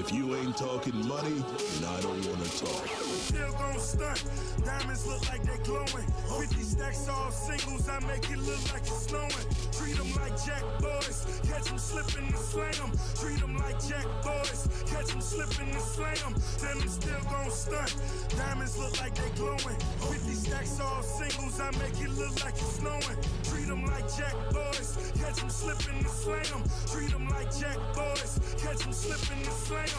If you ain't talking money, then I don't want to talk. Still gon' stunt. Diamonds look like they glowing. 50 stacks all singles, I make it look like it's snowing. Treat them like Jack boys, catch them slipping and slam. Treat them like Jack boys, catch them slipping and slam. Then I'm still gon' stunt. Diamonds look like they glowing. 50 stacks all singles, I make it look like it's snowing. Treat them like Jack boys, catch them slipping and slam. Treat them like Jack boys, catch them slipping and slam.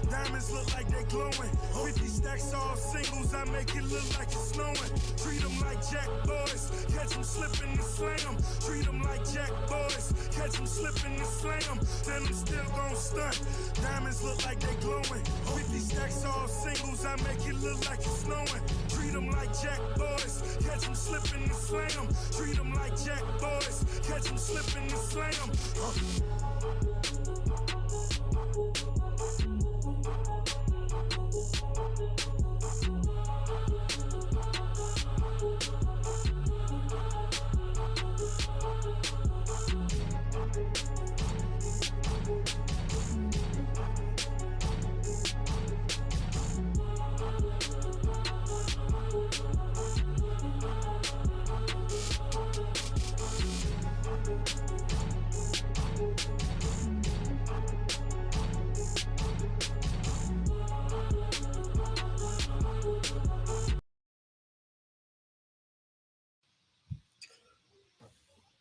Diamonds look like they glowing. 50 stacks all singles, I make it look like it's snowing. Treat them like Jack boys, catch them slipping and slam. Treat them like Jack boys, catch them slipping and slam. Then I'm still gon' stunt. Diamonds look like they glowing. 50 stacks all singles, I make it look like it's snowing. Treat them like Jack boys, catch them slipping and slam. Treat them like Jack boys, catch them slipping and slam.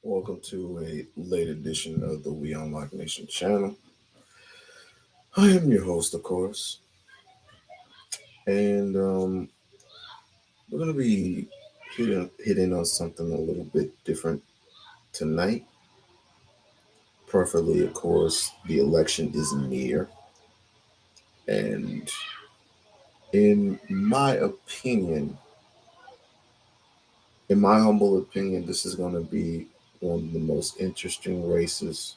Welcome to a late edition of the We-On-Loc Nation channel. I am your host, of course, and we're going to be hitting on something a little bit different tonight. Preferably, of course, the election is near, and in my humble opinion, this is going to be one of the most interesting races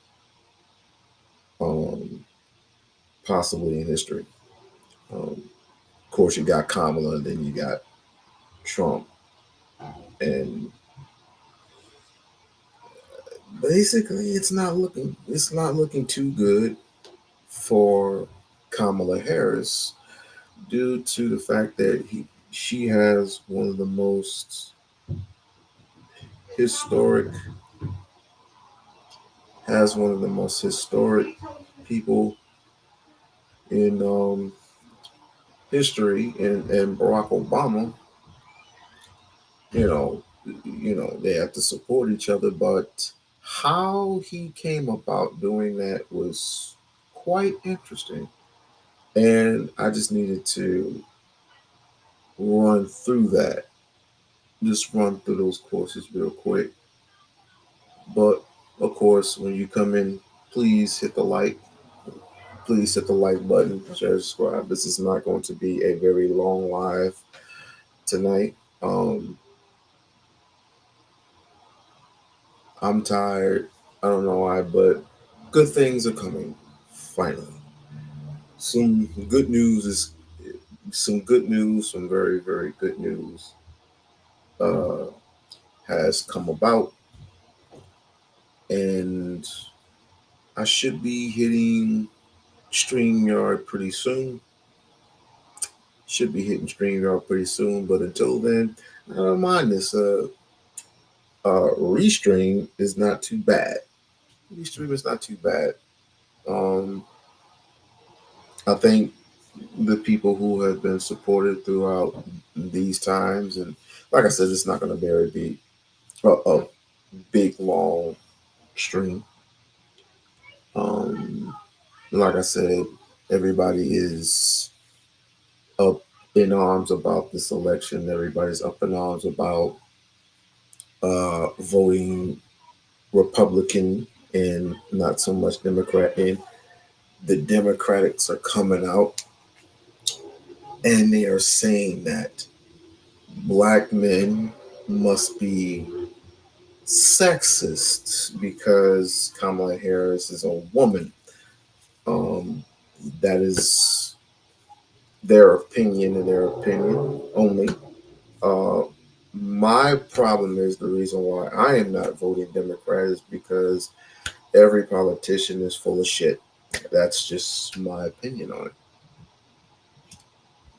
possibly in history. Of course, you got Kamala, and then you got Trump, and basically it's not looking too good for Kamala Harris due to the fact that she has one of the most historic people in history, and Barack Obama. They have to support each other, but how he came about doing that was quite interesting. And I just needed to run through those courses real quick. But of course, when you come in, please hit the like button, share, subscribe. This is not going to be a very long live tonight. I'm tired. I don't know why, but good things are coming. Finally, some very, very good news has come about, and I should be hitting StreamYard pretty soon. But until then, I don't mind this. Restream is not too bad. I think the people who have been supported throughout these times, and like I said, it's not going to be a big long stream. Like I said, everybody is up in arms about this election. Everybody's up in arms about voting Republican and not so much Democrat. And the Democrats are coming out and they are saying that black men must be sexist because Kamala Harris is a woman. Um, that is their opinion and their opinion only. Uh, my problem is the reason why I am not voting Democrat is because every politician is full of shit. That's just my opinion on it.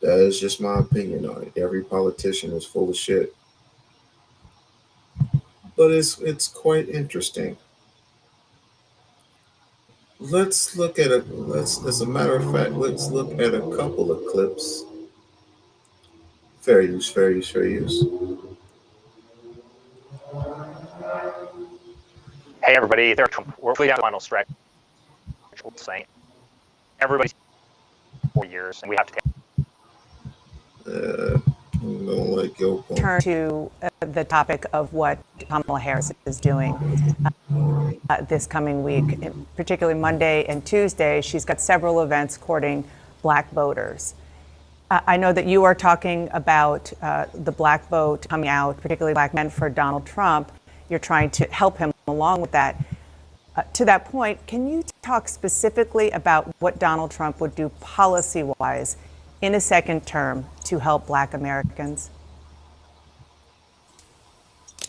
That is just my opinion on it. Every politician is full of shit. But it's quite interesting. Let's look at it. Let's, as a matter of fact, let's look at a couple of clips. Fair use, fair use, fair use. Hey everybody, we're down the final stretch. We're saying everybody's 4 years, and we have to take. I don't like your point. Turn to the topic of what Kamala Harris is doing this coming week, particularly Monday and Tuesday. She's got several events courting black voters. I know that you are talking about the black vote coming out, particularly black men, for Donald Trump. You're trying to help him along with that. To that point, can you talk specifically about what Donald Trump would do policy-wise in a second term to help black Americans?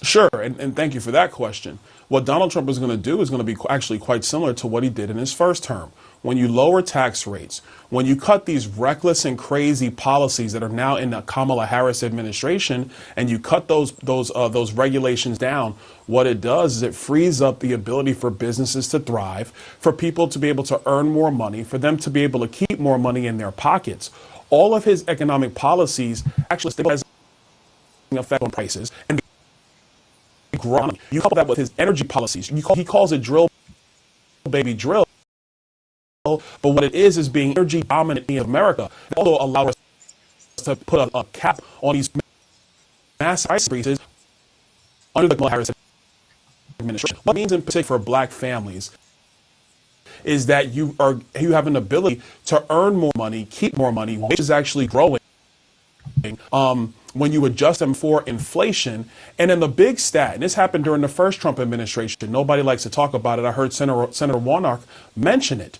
Sure, and thank you for that question. What Donald Trump is going to do is going to be actually quite similar to what he did in his first term. When you lower tax rates, when you cut these reckless and crazy policies that are now in the Kamala Harris administration, and you cut those regulations down, what it does is it frees up the ability for businesses to thrive, for people to be able to earn more money, for them to be able to keep more money in their pockets. All of his economic policies actually stabilize effect on prices and grow. You couple that with his energy policies. He calls it drill, baby, drill. But what it is being energy dominant in America. It also allows us to put a cap on these mass price increases under the Kamala Harris administration. What it means in particular for black families is that you have an ability to earn more money, keep more money, which is actually growing. When you adjust them for inflation. And then the big stat, and this happened during the first Trump administration, nobody likes to talk about it. I heard Senator Warnock mention it.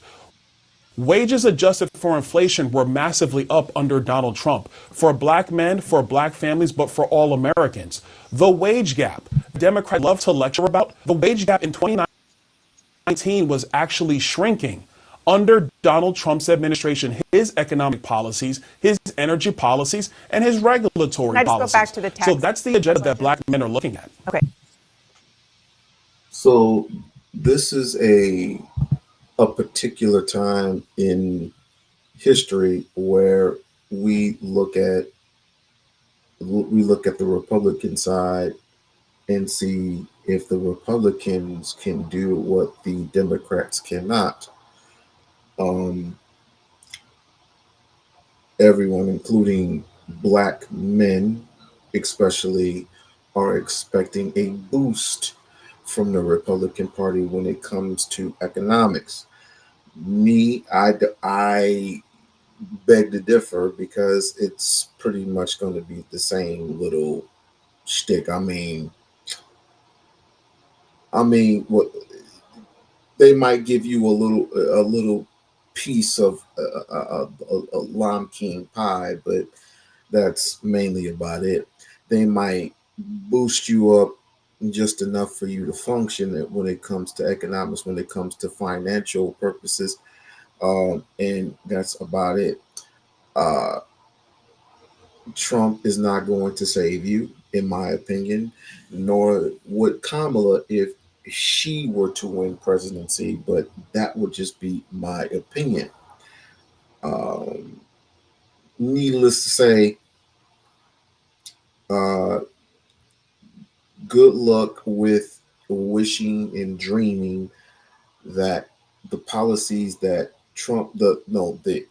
Wages adjusted for inflation were massively up under Donald Trump for black men, for black families, but for all Americans. The wage gap, Democrats love to lecture about, the wage gap in 2019 was actually shrinking under Donald Trump's administration, his economic policies, his energy policies, and his regulatory policies. Go back to the tax. So that's the agenda that black men are looking at. Okay. So this is a particular time in history where we look at the Republican side and see if the Republicans can do what the Democrats cannot. Everyone, including black men especially, are expecting a boost from the Republican Party when it comes to economics. I beg to differ because it's pretty much going to be the same little shtick. I mean, what they might give you a little piece of a lime king pie, but that's mainly about it. They might boost you up just enough for you to function when it comes to economics, when it comes to financial purposes, and that's about it. Trump is not going to save you, in my opinion, nor would Kamala if she were to win presidency, but that would just be my opinion. Needless to say, good luck with wishing and dreaming that the policies that Trump,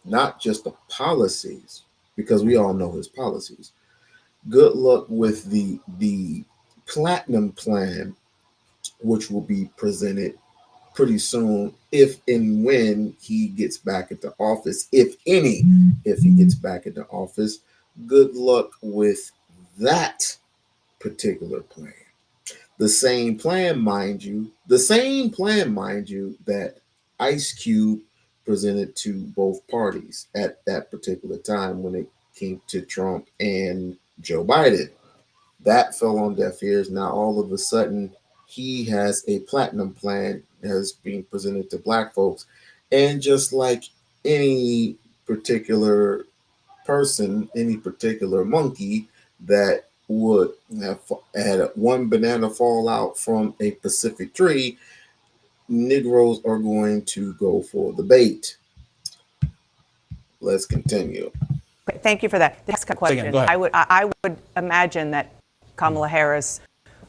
not just the policies, because we all know his policies. Good luck with the platinum plan, which will be presented pretty soon, if and when he gets back into office, if he gets back into office. Good luck with that particular plan. The same plan, mind you, that Ice Cube presented to both parties at that particular time when it came to Trump and Joe Biden. That fell on deaf ears. Now all of a sudden he has a platinum plan as being presented to black folks. And just like any particular person, any particular monkey that would have had one banana fall out from a Pacific tree, Negroes are going to go for the bait. Let's continue. Thank you for that. The next question. Again, go ahead. I would imagine that Kamala Harris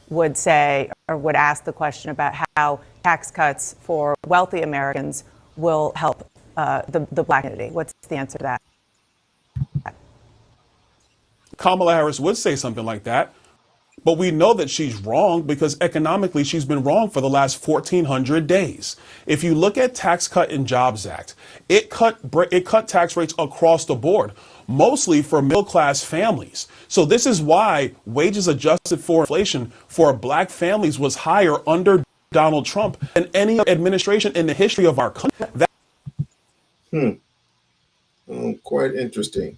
would say or would ask the question about how tax cuts for wealthy Americans will help the black community. What's the answer to that? Kamala Harris would say something like that, but we know that she's wrong because economically she's been wrong for the last 1,400 days. If you look at Tax Cut and Jobs Act, it cut tax rates across the board, mostly for middle-class families. So this is why wages adjusted for inflation for black families was higher under Donald Trump than any administration in the history of our country. Quite interesting.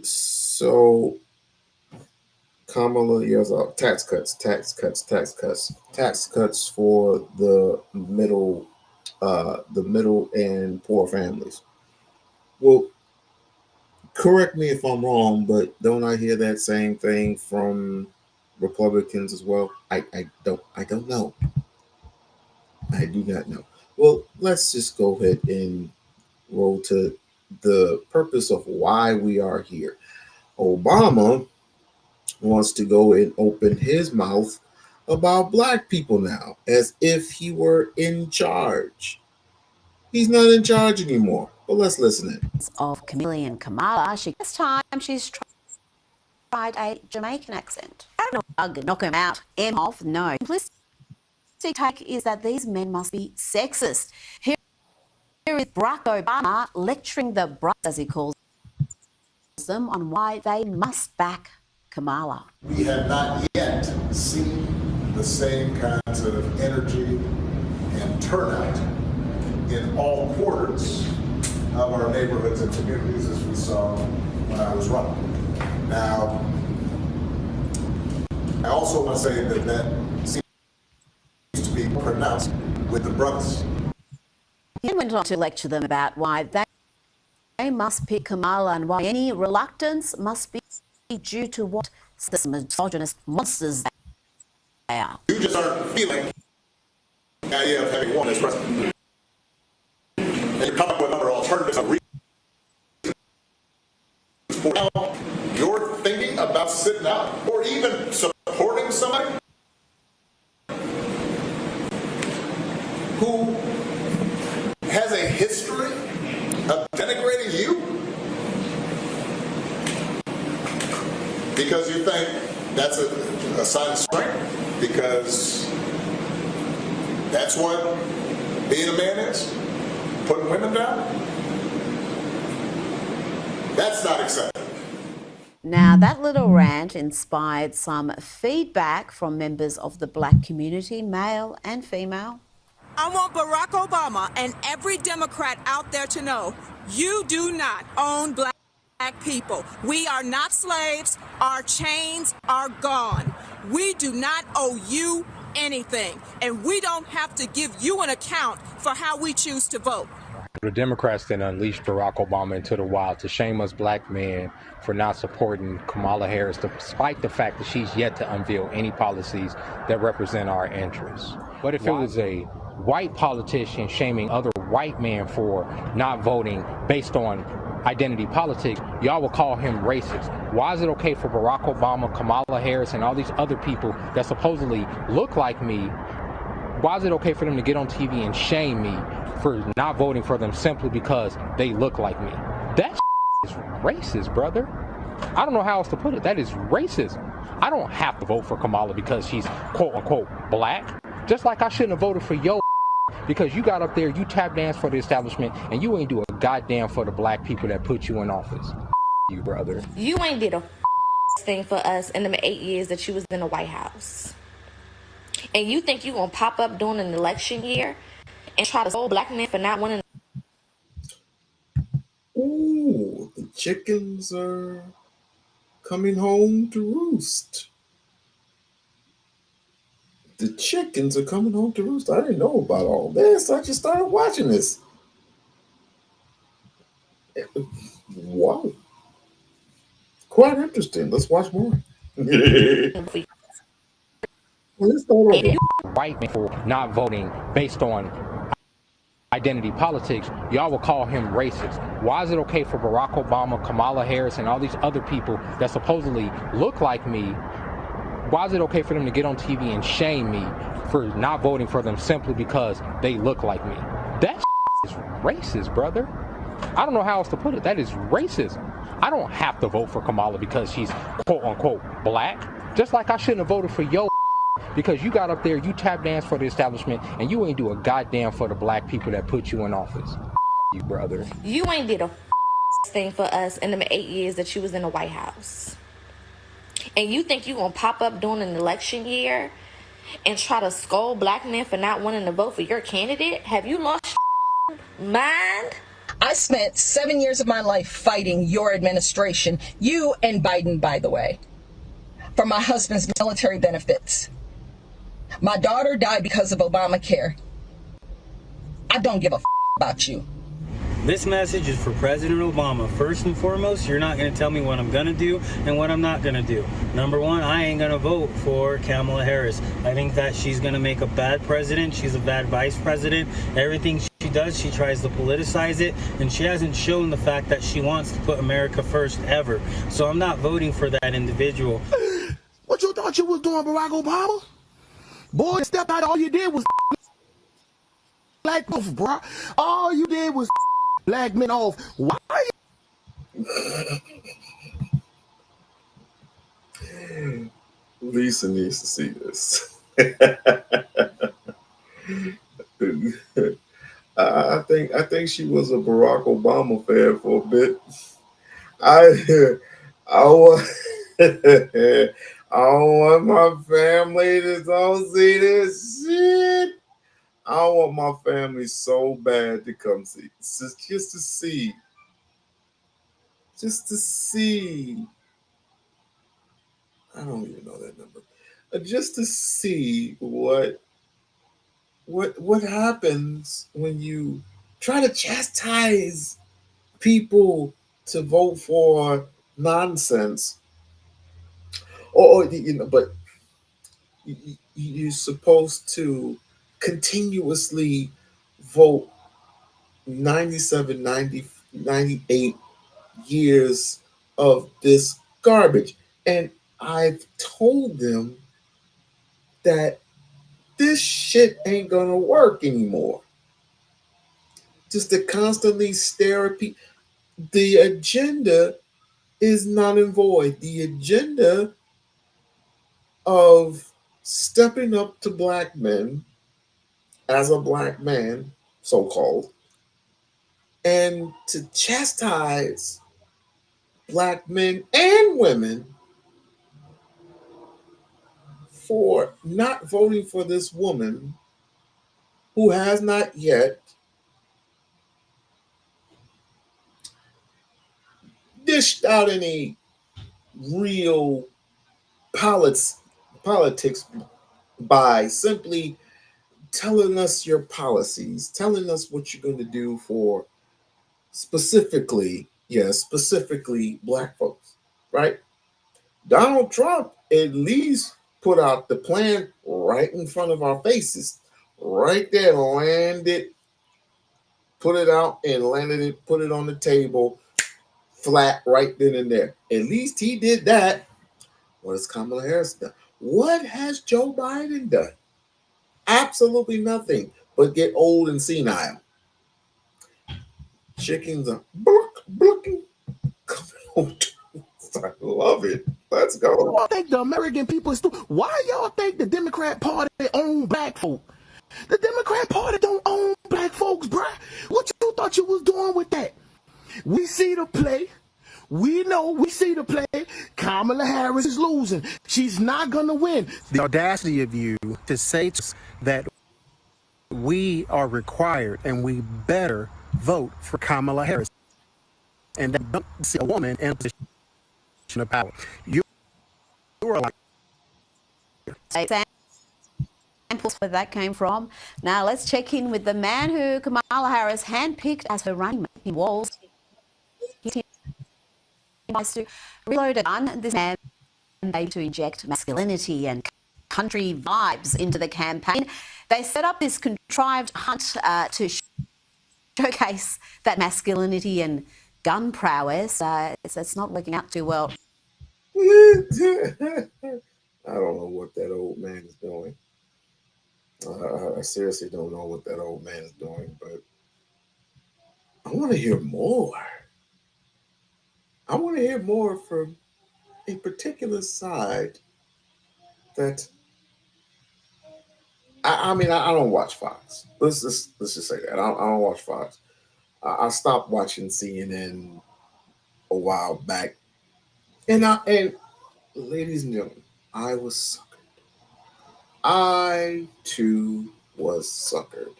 So Kamala yells out tax cuts for the middle and poor families. Well, correct me if I'm wrong, but don't I hear that same thing from Republicans as well? I don't know. I do not know. Well, let's just go ahead and roll to the purpose of why we are here. Obama wants to go and open his mouth about black people now, as if he were in charge. He's not in charge anymore. But let's listen in. Of Chameleon Kamala, this time she's tried a Jamaican accent. I don't know, knock him out, him off, no. Simplistic take is that these men must be sexist. Here is Barack Obama lecturing the brothers, as he calls them, on why they must back Kamala. We have not yet seen the same kinds of energy and turnout in all quarters of our neighborhoods and communities as we saw when I was running. Now, I also want to say that seems to be pronounced with the brothers. He went on to lecture them about why they must pick Kamala and why any reluctance must be due to what the misogynist monsters they are. You just aren't feeling the idea of having one as president. And you come up with other alternatives of reasons. Now, you're thinking about sitting out or even supporting somebody who has a history of denigrating you because you think that's a sign of strength, because that's what being a man is, putting women down. That's not acceptable. Now, that little rant inspired some feedback from members of the black community, male and female. I want Barack Obama and every Democrat out there to know, you do not own black people. We are not slaves. Our chains are gone. We do not owe you anything, and we don't have to give you an account for how we choose to vote. The Democrats then unleashed Barack Obama into the wild to shame us black men for not supporting Kamala Harris, despite the fact that she's yet to unveil any policies that represent our interests. But if it was a white politician shaming other white men for not voting based on identity politics, y'all will call him racist. Why is it okay for Barack Obama, Kamala Harris, and all these other people that supposedly look like me, why is it okay for them to get on TV and shame me for not voting for them simply because they look like me? That is racist, brother. I don't know how else to put it. That is racism. I don't have to vote for Kamala because she's quote unquote black. Just like I shouldn't have voted for yo because you got up there, you tap dance for the establishment, and you ain't do a goddamn for the black people that put you in office. You, brother. You ain't did a thing for us in the 8 years that you was in the White House. And you think you gonna pop up during an election year and try to scold black men for not winning? Ooh, the chickens are coming home to roost. The chickens are coming home to roost. I didn't know about all this. I just started watching this. Wow. Quite interesting. Let's watch more. Let's start over. Right for not voting based on identity politics, y'all will call him racist. Why is it okay for Barack Obama, Kamala Harris, and all these other people that supposedly look like me? Why is it okay for them to get on TV and shame me for not voting for them simply because they look like me? That is racist, brother. I don't know how else to put it. That is racism. I don't have to vote for Kamala because she's quote unquote black. Just like I shouldn't have voted for yo because you got up there, you tap dance for the establishment, and you ain't do a goddamn for the black people that put you in office. You, brother. You ain't did a thing for us in the 8 years that you was in the White House. And you think you gonna pop up during an election year and try to scold black men for not wanting to vote for your candidate? Have you lost mind? I spent 7 years of my life fighting your administration, you and Biden, by the way, for my husband's military benefits. My daughter died because of Obamacare. I don't give a about you. This message is for President Obama. First and foremost, you're not going to tell me what I'm going to do and what I'm not going to do. Number one, I ain't going to vote for Kamala Harris. I think that she's going to make a bad president. She's a bad vice president. Everything she does, she tries to politicize it, and she hasn't shown the fact that she wants to put America first ever. So I'm not voting for that individual. What you thought you was doing, Barack Obama? Boy, step out, all you did was black off, bro. All you did was black men off. Why? Lisa needs to see this. I think she was a Barack Obama fan for a bit. I want my family to don't see this shit. I want my family so bad to come see. Just to see. I don't even know that number. Just to see what happens when you try to chastise people to vote for nonsense. But you're supposed to continuously vote 97, 90, 98 years of this garbage. And I've told them that this shit ain't gonna work anymore. Just to constantly stare at people. The agenda is not and void. The agenda of stepping up to black men as a black man, so-called, and to chastise black men and women for not voting for this woman who has not yet dished out any real politics by simply telling us your policies, telling us what you're going to do for specifically black folks, right? Donald Trump at least put out the plan right in front of our faces, right there, landed, put it out and landed it, put it on the table, flat right then and there. At least he did that. What has Kamala Harris done? What has Joe Biden done? Absolutely nothing but get old and senile. Chickens are blocking. I love it. Let's go. I think the American people is stupid. Why y'all think the Democrat Party own black folk? The Democrat Party don't own black folks, bruh. What you thought you was doing with that? We see the play. We know, we see the play. Kamala Harris is losing. She's not going to win. The audacity of you to say to us that we are required and we better vote for Kamala Harris. And that don't see a woman in a position of power. You are like... Examples where that came from. Now let's check in with the man who Kamala Harris handpicked as her running mate in Walls. He tries to reload a gun. This man aimed to inject masculinity and country vibes into the campaign. They set up this contrived hunt to showcase that masculinity and gun prowess. It's not working out too well. I don't know what that old man is doing. I seriously don't know what that old man is doing, but I want to hear more. I want to hear more from a particular side that I mean, I don't watch Fox. Let's just say that I don't watch Fox. I stopped watching CNN a while back, and ladies and gentlemen, I was suckered. I too was suckered.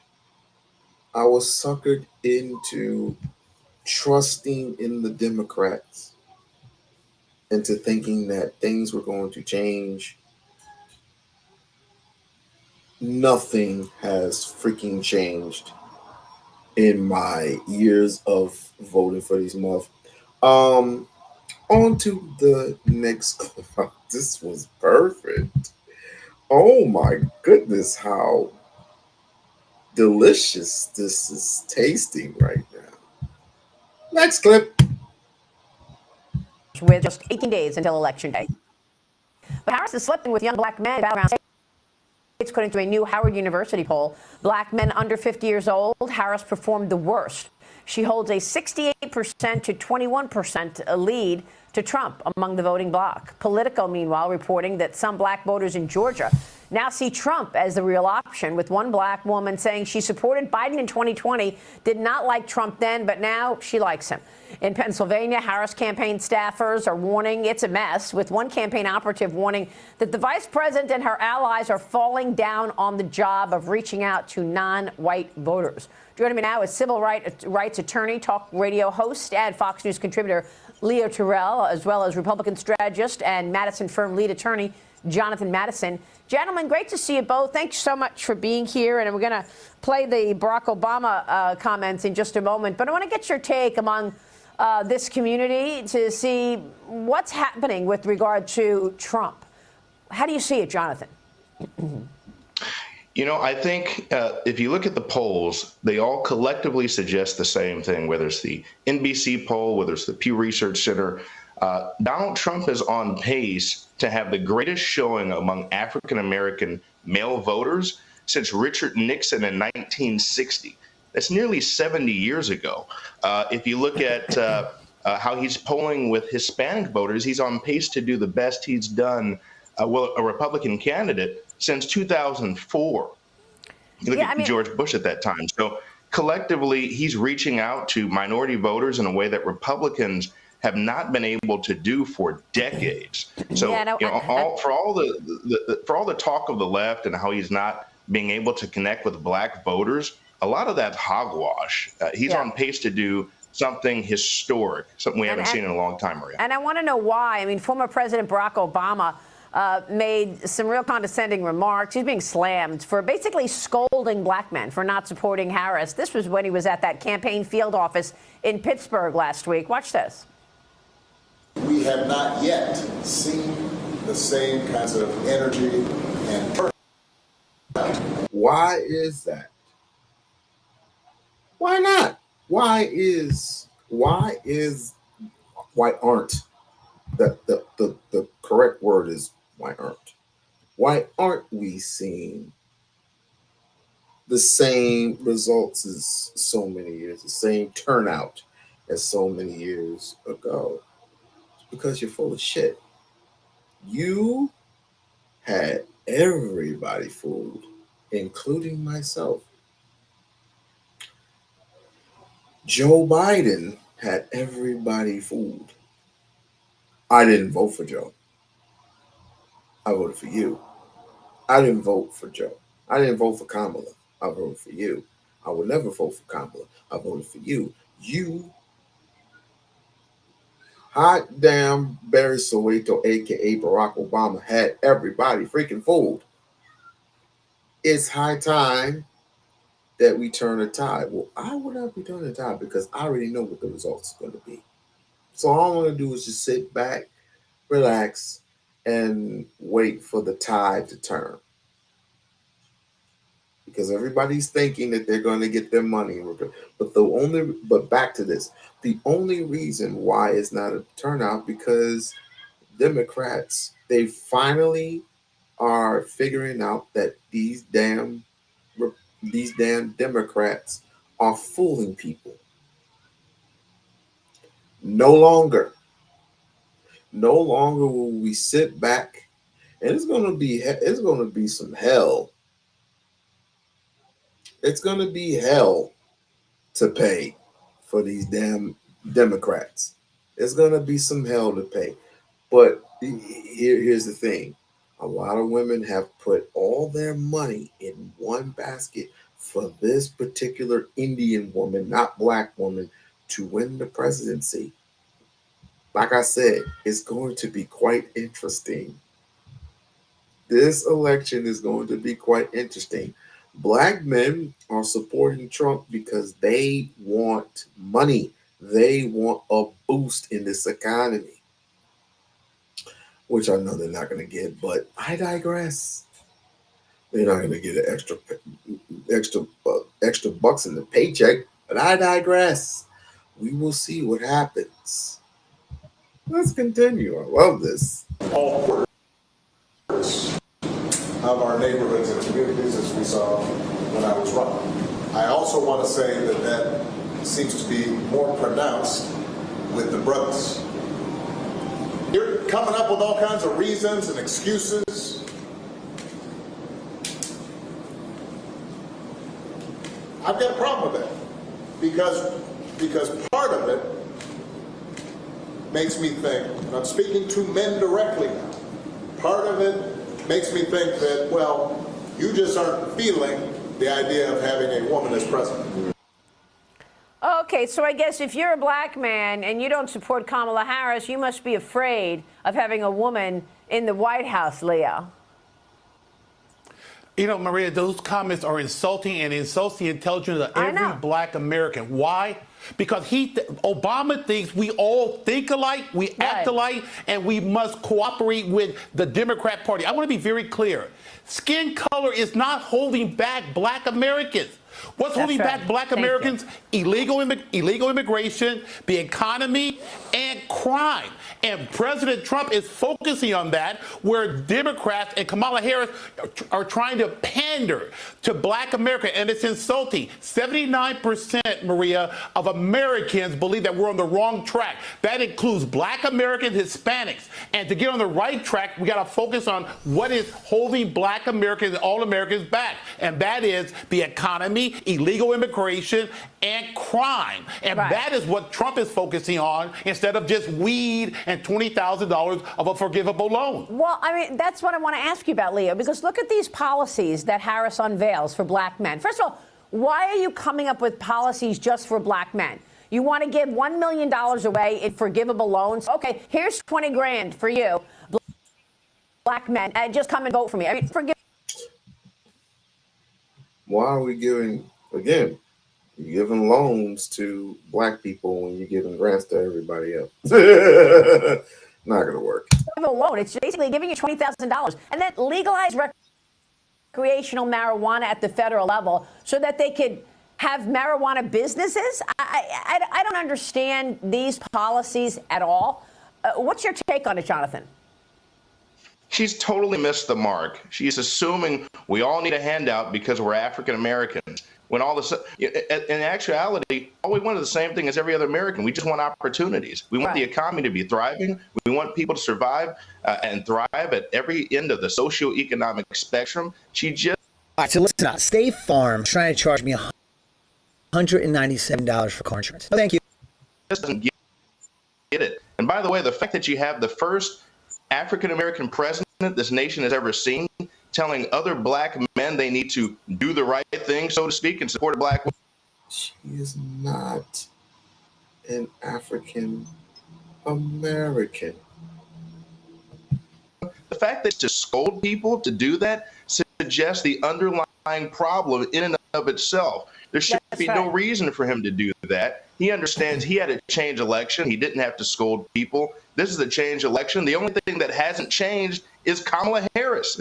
I was suckered into trusting in the Democrats, into thinking that things were going to change. Nothing has freaking changed in my years of voting for these months. On to the next clip. This was perfect. Oh my goodness, how delicious this is tasting right now. Next clip. With just 18 days until Election Day. But Harris is slipping with young black men battleground states. According to a new Howard University poll, black men under 50 years old, Harris performed the worst. She holds a 68% to 21% lead to Trump among the voting bloc. Politico, meanwhile, reporting that some black voters in Georgia now see Trump as the real option, with one black woman saying she supported Biden in 2020, did not like Trump then, but now she likes him. In Pennsylvania, Harris campaign staffers are warning it's a mess, with one campaign operative warning that the vice president and her allies are falling down on the job of reaching out to non-white voters. Joining me now is civil rights attorney, talk radio host, and Fox News contributor Leo Terrell, as well as Republican strategist and Madison firm lead attorney Jonathan Madison. Gentlemen, great to see you both. Thanks so much for being here. And we're going to play the Barack Obama comments in just a moment. But I want to get your take among this community to see what's happening with regard to Trump. How do you see it, Jonathan? You know, I think if you look at the polls, they all collectively suggest the same thing, whether it's the NBC poll, whether it's the Pew Research Center. Donald Trump is on pace to have the greatest showing among African-American male voters since Richard Nixon in 1960. That's nearly 70 years ago. If you look at how he's polling with Hispanic voters, he's on pace to do the best he's done, a Republican candidate, since 2004. You look at George Bush at that time. So collectively, he's reaching out to minority voters in a way that Republicans have not been able to do for decades. So, for all the talk of the left and how he's not being able to connect with black voters, a lot of that's hogwash. He's on pace to do something historic, something we haven't seen in a long time, Maria. And I want to know why. I mean, former President Barack Obama made some real condescending remarks. He's being slammed for basically scolding black men for not supporting Harris. This was when he was at that campaign field office in Pittsburgh last week. Watch this. We have not yet seen the same kinds of energy and turnout. Why is that? Why not? Why aren't the correct word is why aren't we seeing the same results as so many years, the same turnout as so many years ago. It's because you're full of shit. You had everybody fooled, including myself. Joe Biden had everybody fooled. I didn't vote for Joe. I voted for you. I didn't vote for Joe. I didn't vote for Kamala. I voted for you. I would never vote for Kamala. I voted for you. You, hot damn Barry Soweto, aka Barack Obama, had everybody freaking fooled. It's high time that we turn a tide. Well, I would not be turning a tide because I already know what the results are going to be. So all I'm going to do is just sit back, relax, and wait for the tide to turn. Because everybody's thinking that they're going to get their money. But back to this, the only reason why it's not a turnout because Democrats, they finally are figuring out that these damn Democrats are fooling people. No longer will we sit back, and it's going to be some hell. It's going to be hell to pay for these damn Democrats. It's going to be some hell to pay. But here's the thing. A lot of women have put all their money in one basket for this particular Indian woman, not black woman, to win the presidency. Like I said, it's going to be quite interesting. This election is going to be quite interesting. Black men are supporting Trump because they want money. They want a boost in this economy, which I know they're not going to get, but I digress. They're not going to get an extra bucks in the paycheck, but I digress. We will see what happens. Let's continue. I love this. All quarters of our neighborhoods and communities, as we saw when I was running. I also want to say that seems to be more pronounced with the brothers. You're coming up with all kinds of reasons and excuses. I've got a problem with that because part of it makes me think, and I'm speaking to men directly now, part of it makes me think that, well, you just aren't feeling the idea of having a woman as president. Okay, so I guess if you're a black man and you don't support Kamala Harris, you must be afraid of having a woman in the White House, Leo. You know, Maria, those comments are insulting and insults the intelligence of every black American. Why? Because Obama thinks we all think alike, we act alike, and we must cooperate with the Democrat Party. I want to be very clear. Skin color is not holding back black Americans. What's holding back black Americans? Illegal immigration, the economy, and crime. And President Trump is focusing on that, where Democrats and Kamala Harris are trying to pander to black America. And it's insulting. 79%, Maria, of Americans believe that we're on the wrong track. That includes black Americans, Hispanics. And to get on the right track, we got to focus on what is holding black Americans and all Americans back. And that is the economy, illegal immigration, and crime. And that is what Trump is focusing on instead of just weed and $20,000 of a forgivable loan. Well, I mean, that's what I want to ask you about, Leo, because look at these policies that Harris unveils for black men. First of all, why are you coming up with policies just for black men? You want to give $1 million away in forgivable loans? Okay, here's 20 grand for you, black men, and just come and vote for me. I mean, Why are we giving, again, you're giving loans to black people when you're giving grants to everybody else? Not going to work. A loan. It's basically giving you $20,000 and then legalize recreational marijuana at the federal level so that they could have marijuana businesses. I don't understand these policies at all. What's your take on it, Jonathan? She's totally missed the mark. She's assuming We all need a handout because we're African Americans. When all this, in actuality, all we want is the same thing as every other American. We just want opportunities. We want the economy to be thriving. We want people to survive and thrive at every end of the socioeconomic spectrum. She just. All right, so listen, State Farm trying to charge me $197 for car insurance. No, thank you. Just doesn't get it. And by the way, the fact that you have the first African American president this nation has ever seen telling other black men they need to do the right thing, so to speak, and support a black woman. She is not an African American. The fact that to scold people to do that suggests the underlying problem in and of itself. There should be no reason for him to do that. He understands he had a change election. He didn't have to scold people. This is a change election. The only thing that hasn't changed is Kamala Harris.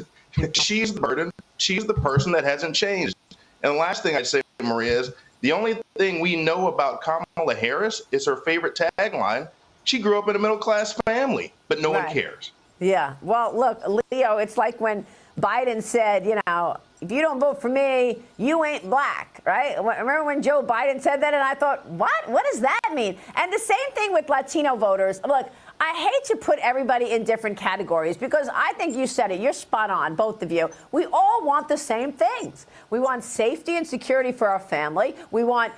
She's the burden. She's the person that hasn't changed. And the last thing I'd say, Maria, is the only thing we know about Kamala Harris is her favorite tagline. She grew up in a middle-class family, but no one cares. Yeah. Well, look, Leo, it's like when Biden said, you know, if you don't vote for me, you ain't black, right? Remember when Joe Biden said that? And I thought, what? What does that mean? And the same thing with Latino voters. Look, I hate to put everybody in different categories because I think you said it. You're spot on, both of you. We all want the same things. We want safety and security for our family. We want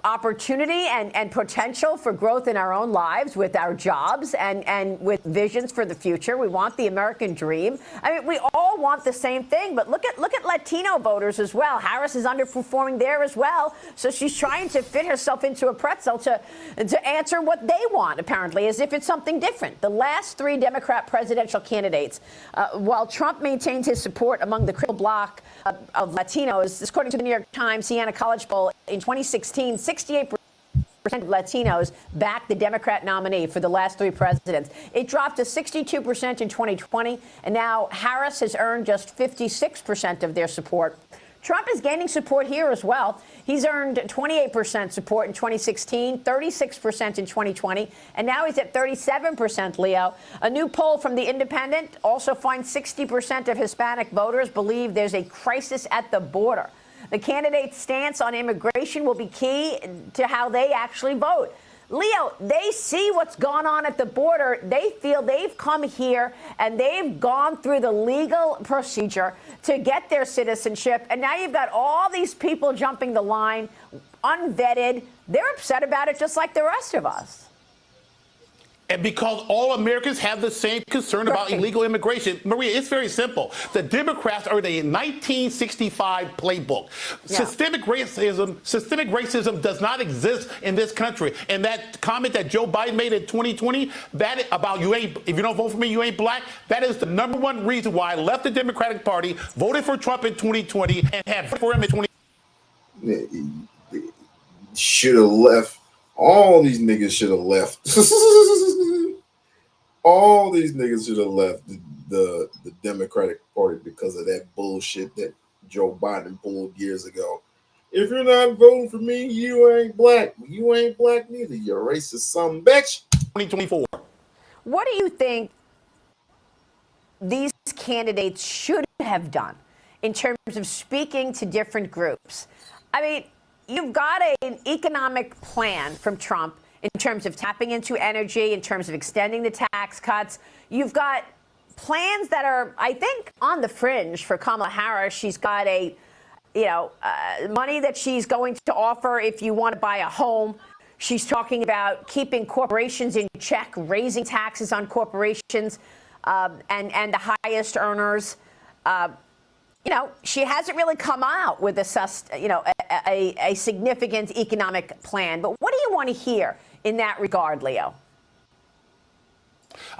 opportunity and potential for growth in our own lives with our jobs and with visions for the future. We want the American dream. I mean, we all want the same thing. But look at Latino voters as well. Harris is underperforming there as well. So she's trying to fit herself into a pretzel to answer what they want, apparently, as if it's something different. The last three Democrat presidential candidates, while Trump maintains his support among the critical bloc of Latinos, according to the New York Times Siena College poll, in 2016, 68% of Latinos backed the Democrat nominee for the last three presidents. It dropped to 62% in 2020, and now Harris has earned just 56% of their support. Trump is gaining support here as well. He's earned 28% support in 2016, 36% in 2020, and now he's at 37%, Leo. A new poll from The Independent also finds 60% of Hispanic voters believe there's a crisis at the border. The candidate's stance on immigration will be key to how they actually vote. Leo, they see what's gone on at the border. They feel they've come here and they've gone through the legal procedure to get their citizenship. And now you've got all these people jumping the line, unvetted. They're upset about it just like the rest of us. And because all Americans have the same concern about illegal immigration, Maria, it's very simple. The Democrats are the 1965 playbook. Yeah. Systemic racism does not exist in this country. And that comment that Joe Biden made in 2020, that about if you don't vote for me, you ain't black, that is the number one reason why I left the Democratic Party, voted for Trump in 2020, and have voted for him in 2020. Should have left. All these niggas should have left. All these niggas should have left the Democratic Party because of that bullshit that Joe Biden pulled years ago. If you're not voting for me, you ain't black. You ain't black neither. You're a racist son bitch. 2024. What do you think these candidates should have done in terms of speaking to different groups? I mean, you've got an economic plan from Trump in terms of tapping into energy, in terms of extending the tax cuts. You've got plans that are, I think, on the fringe for Kamala Harris. She's got money that she's going to offer if you want to buy a home. She's talking about keeping corporations in check, raising taxes on corporations and the highest earners. She hasn't really come out with a significant economic plan. But what do you want to hear in that regard, Leo?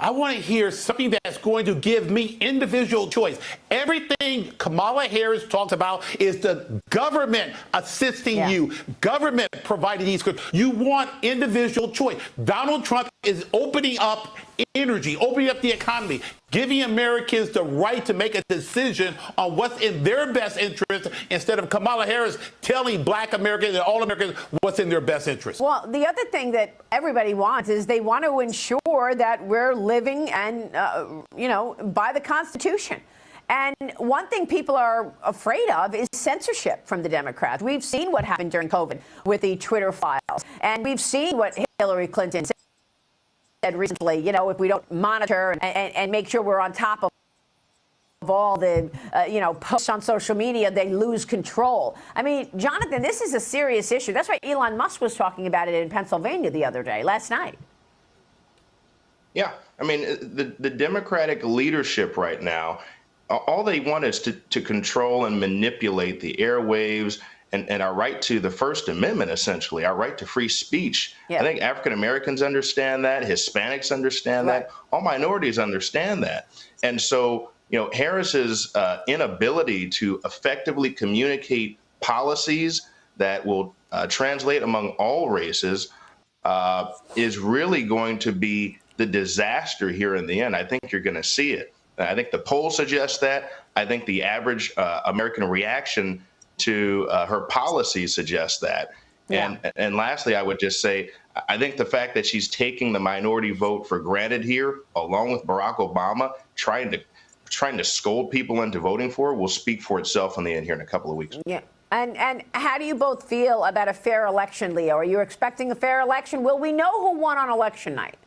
I want to hear something that's going to give me individual choice. Everything Kamala Harris talks about is the government assisting you, government providing these goods. You want individual choice. Donald Trump is opening up energy, opening up the economy, giving Americans the right to make a decision on what's in their best interest instead of Kamala Harris telling black Americans and all Americans what's in their best interest. Well, the other thing that everybody wants is they want to ensure that we're living and, by the Constitution. And one thing people are afraid of is censorship from the Democrats. We've seen what happened during COVID with the Twitter files. And we've seen what Hillary Clinton said recently, you know, if we don't monitor and make sure we're on top of all the, posts on social media, they lose control. I mean, Jonathan, this is a serious issue. That's why Elon Musk was talking about it in Pennsylvania the other day, last night. Yeah, I mean, the Democratic leadership right now, all they want is to control and manipulate the airwaves and our right to the First Amendment, essentially, our right to free speech. Yeah. I think African Americans understand that, Hispanics understand that, all minorities understand that. And so, Harris's inability to effectively communicate policies that will translate among all races is really going to be the disaster here in the end. I think you're going to see it. I think the polls suggest that. I think the average American reaction to her policies suggests that. Yeah. And lastly, I would just say, I think the fact that she's taking the minority vote for granted here, along with Barack Obama, trying to scold people into voting for her, will speak for itself in the end here in a couple of weeks. Yeah. And how do you both feel about a fair election, Leo? Are you expecting a fair election? Will we know who won on election night?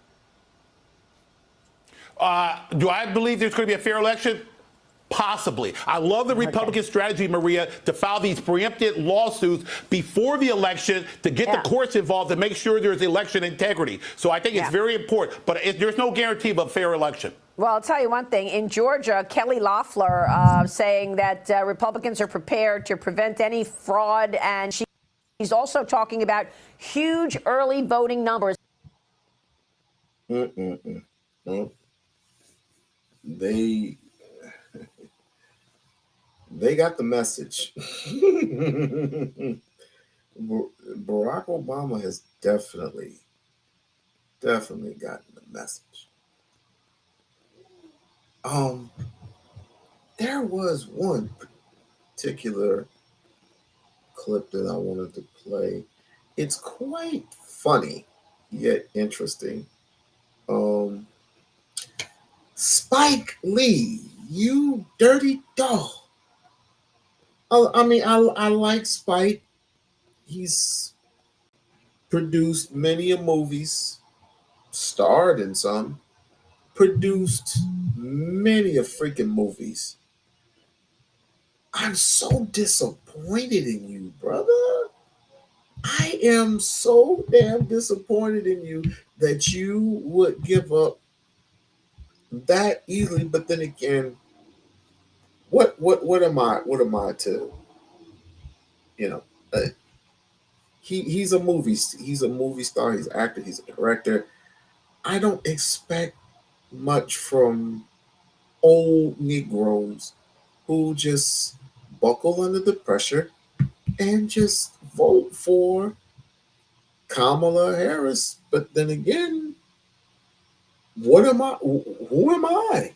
Do I believe there's going to be a fair election? Possibly. I love the Republican strategy, Maria, to file these preemptive lawsuits before the election to get the courts involved to make sure there's election integrity. So I think it's very important. But there's no guarantee of a fair election. Well, I'll tell you one thing. In Georgia, Kelly Loeffler saying that Republicans are prepared to prevent any fraud. And she's also talking about huge early voting numbers. They got the message. Barack Obama has definitely gotten the message. There was one particular clip that I wanted to play. It's quite funny, yet interesting. Spike Lee, you dirty dog. I mean, I like Spike. He's produced many movies, starred in some, produced many freaking movies. I'm so disappointed in you, brother. I am so damn disappointed in you that you would give up that easily. But then again, what am I to, he's a movie star, he's an actor, he's a director. I don't expect much from old Negroes who just buckle under the pressure and just vote for Kamala Harris. But then again, who am I?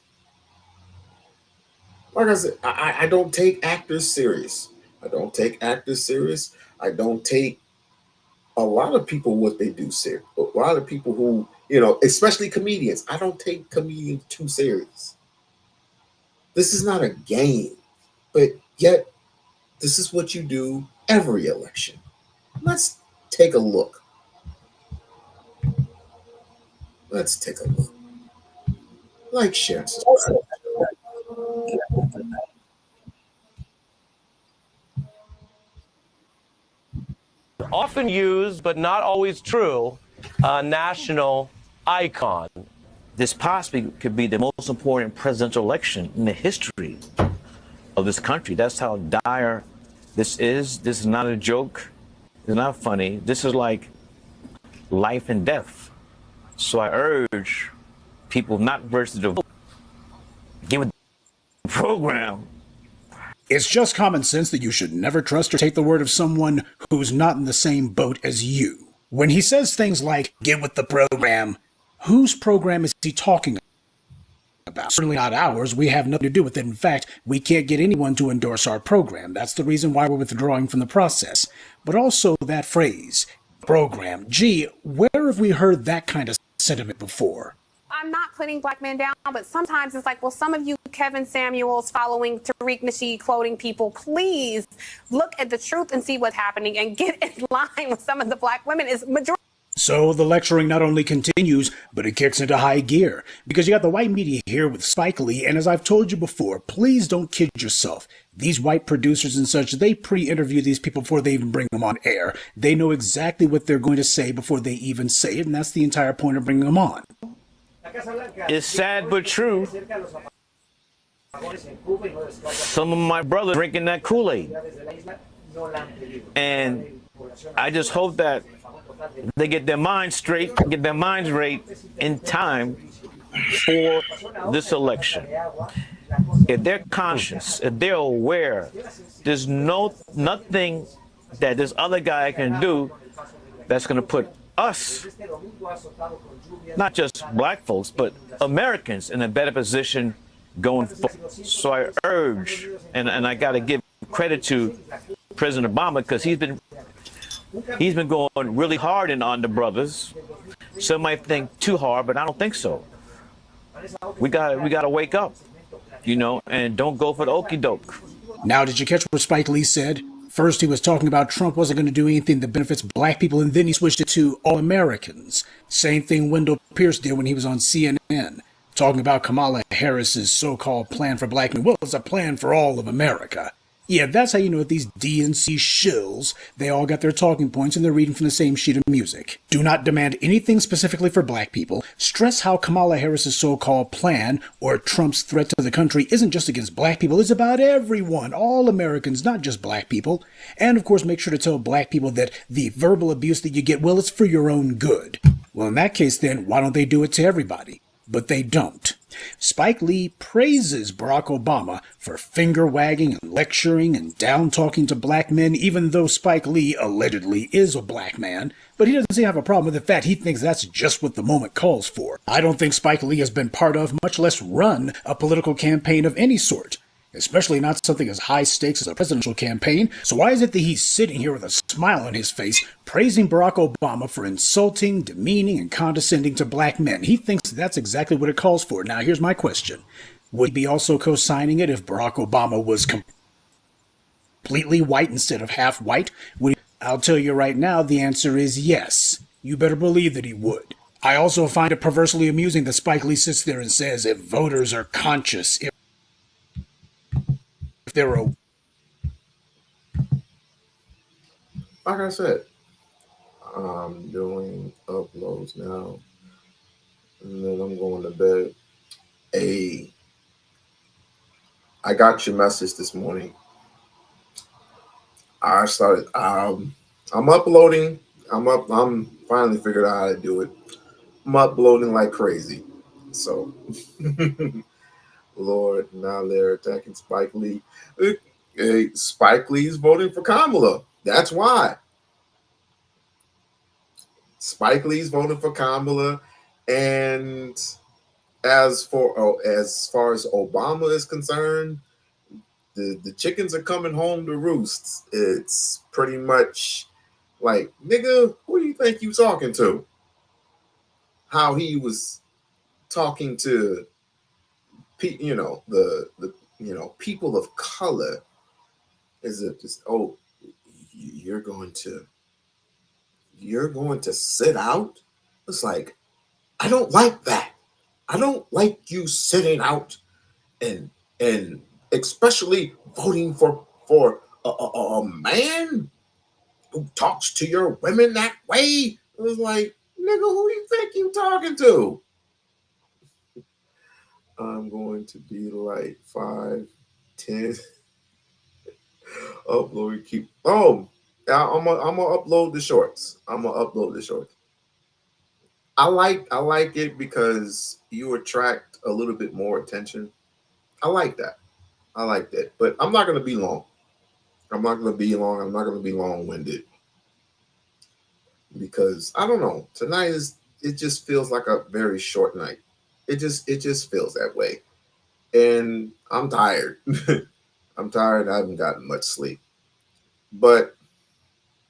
Like I said, I don't take actors serious. I don't take a lot of people what they do serious. A lot of people who, especially comedians, I don't take comedians too serious. This is not a game, but yet this is what you do every election. Let's take a look. Like, share, and subscribe. Often used, but not always true, national icon. This possibly could be the most important presidential election in the history of this country. That's how dire this is. This is not a joke. It's not funny. This is like life and death. So I urge people not versus the vote. Give it the program. It's just common sense that you should never trust or take the word of someone who's not in the same boat as you. When he says things like, get with the program, whose program is he talking about? Certainly not ours. We have nothing to do with it. In fact, we can't get anyone to endorse our program. That's the reason why we're withdrawing from the process. But also that phrase, program. Gee, where have we heard that kind of sentiment before? I'm not putting black men down, but sometimes it's like, well, some of you Kevin Samuels following Tariq Nasheed quoting people, please look at the truth and see what's happening and get in line with some of the black women. Is majority. So the lecturing not only continues, but it kicks into high gear. Because you got the white media here with Spike Lee, and as I've told you before, please don't kid yourself. These white producers and such, they pre-interview these people before they even bring them on air. They know exactly what they're going to say before they even say it, and that's the entire point of bringing them on. It's sad but true. Some of my brothers drinking that Kool-Aid. And I just hope that they get their minds straight, get their minds right in time for this election. If they're conscious, if they're aware, there's nothing that this other guy can do that's going to put us, not just black folks, but Americans in a better position going forward. So I urge, and I got to give credit to President Obama, because he's been going really hard on the brothers. Some might think too hard, but I don't think so. We got to wake up, and don't go for the okie doke. Now, did you catch what Spike Lee said? First, he was talking about Trump wasn't going to do anything that benefits black people, and then he switched it to all Americans. Same thing Wendell Pierce did when he was on CNN, talking about Kamala Harris's so-called plan for black men. Well, it's a plan for all of America. Yeah, that's how you know that these DNC shills, they all got their talking points and they're reading from the same sheet of music. Do not demand anything specifically for black people. Stress how Kamala Harris's so-called plan, or Trump's threat to the country, isn't just against black people, it's about everyone, all Americans, not just black people. And of course, make sure to tell black people that the verbal abuse that you get, well, it's for your own good. Well, in that case then, why don't they do it to everybody? But they don't. Spike Lee praises Barack Obama for finger-wagging and lecturing and down-talking to black men, even though Spike Lee allegedly is a black man. But he doesn't seem to have a problem with the fact he thinks that's just what the moment calls for. I don't think Spike Lee has been part of, much less run, a political campaign of any sort. Especially not something as high stakes as a presidential campaign. So why is it that he's sitting here with a smile on his face, praising Barack Obama for insulting, demeaning, and condescending to black men? He thinks that's exactly what it calls for. Now, here's my question. Would he be also co-signing it if Barack Obama was completely white instead of half white? I'll tell you right now, the answer is yes. You better believe that he would. I also find it perversely amusing that Spike Lee sits there and says if voters are conscious, if they're like I said, I'm doing uploads now, and then I'm going to bed. I got your message this morning. I started. I'm uploading. I'm finally figured out how to do it. I'm uploading like crazy. So. Lord, now they're attacking Spike Lee. Hey, Spike Lee's voting for Kamala. That's why. Spike Lee's voting for Kamala. And as far as Obama is concerned, the chickens are coming home to roost. It's pretty much like, nigga, who do you think you talking to? How he was talking to the people of color. Is it just, oh, you're going to sit out? It's like, I don't like that. I don't like you sitting out and especially voting for a man who talks to your women that way. It was like, nigga, who you think you talking to? I'm going to be like 5, 10. Upload, keep. Oh, I'm gonna upload the shorts. I like it because you attract a little bit more attention. I like that. But I'm not gonna be long. I'm not gonna be long-winded because I don't know. Tonight it just feels like a very short night. It just feels that way. And I'm tired. I'm tired. I haven't gotten much sleep. But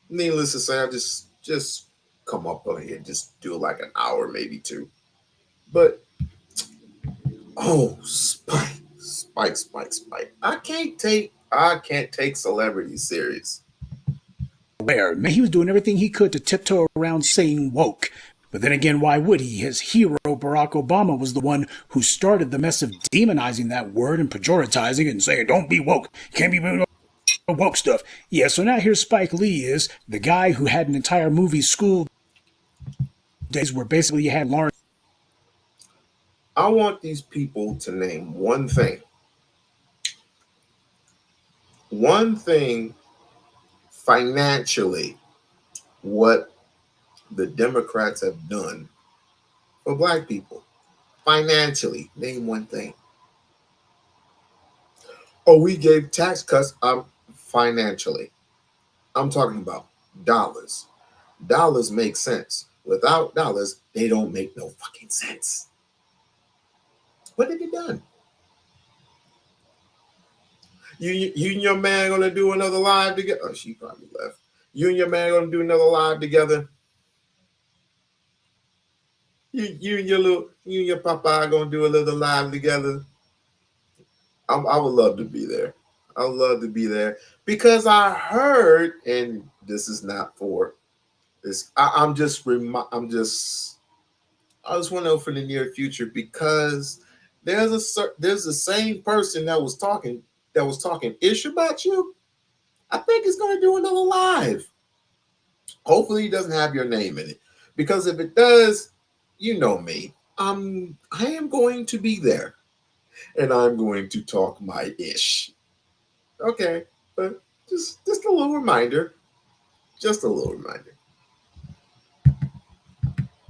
needless to say, I just come up on here, just do like an hour, maybe 2. But Oh, Spike. I can't take celebrities serious. Where man, he was doing everything he could to tiptoe around saying woke. But then again, why would he? His hero, Barack Obama, was the one who started the mess of demonizing that word and pejoratizing it and saying, don't be woke. Can't be woke stuff. Yeah, so now here Spike Lee is, the guy who had an entire movie School Days where basically you had Lawrence. I want these people to name one thing financially, what the Democrats have done for black people. Financially, name one thing. Oh, we gave tax cuts. Financially, I'm talking about dollars. Dollars make sense. Without dollars, they don't make no fucking sense. What have you done? You and your man gonna do another live together? Oh, she probably left. You and your man gonna do another live together? You and your papa gonna do a little live together? I would love to be there. I would love to be there because I heard, and this is not for this. I just want to know for the near future because there's the same person that was talking ish about you. I think he's going to do another live. Hopefully, he doesn't have your name in it because if it does, you know me. I am going to be there. And I'm going to talk my ish. Okay, but just a little reminder. Just a little reminder.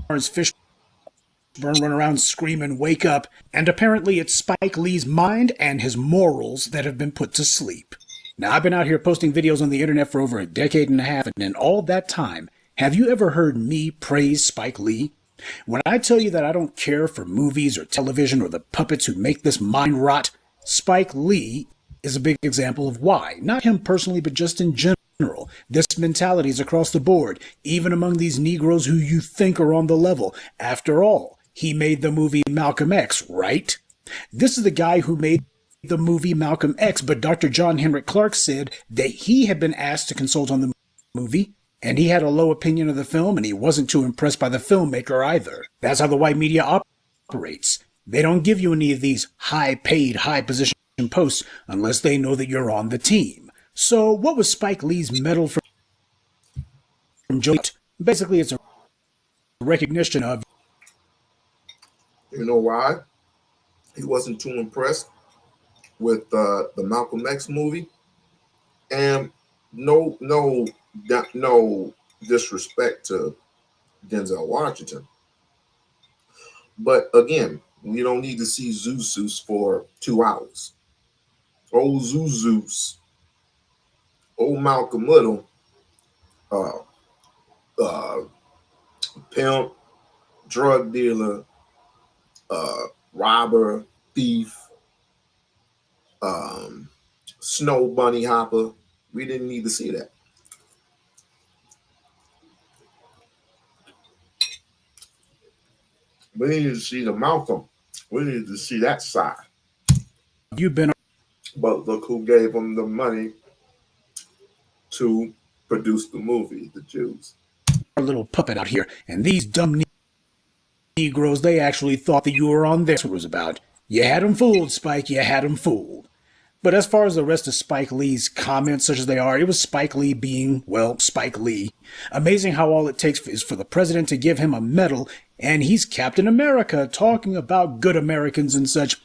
Lawrence Fishburne run around screaming, wake up, and apparently it's Spike Lee's mind and his morals that have been put to sleep. Now, I've been out here posting videos on the internet for over a decade and a half, and in all that time, have you ever heard me praise Spike Lee? When I tell you that I don't care for movies or television or the puppets who make this mind rot, Spike Lee is a big example of why. Not him personally, but just in general. This mentality is across the board, even among these Negroes who you think are on the level. After all, he made the movie Malcolm X, right? This is the guy who made the movie Malcolm X, but Dr. John Henrik Clarke said that he had been asked to consult on the movie, and he had a low opinion of the film, and he wasn't too impressed by the filmmaker either. That's how the white media operates. They don't give you any of these high-paid, high-position posts unless they know that you're on the team. So what was Spike Lee's medal from Joe? Basically, it's a recognition of... You know why? He wasn't too impressed with the Malcolm X movie. And no disrespect to Denzel Washington. But again, we don't need to see Zeus for 2 hours. Old Zeus, old Malcolm Little, pimp, drug dealer, robber, thief, snow bunny hopper. We didn't need to see that. We needed to see the Malcolm. We needed to see that side. You've been... But look who gave them the money to produce the movie, the Jews. A little puppet out here, and these dumb Negroes, they actually thought that you were on this was about. You had them fooled, Spike, you had them fooled. But as far as the rest of Spike Lee's comments, such as they are, it was Spike Lee being, well, Spike Lee. Amazing how all it takes is for the president to give him a medal, and he's Captain America, talking about good Americans and such.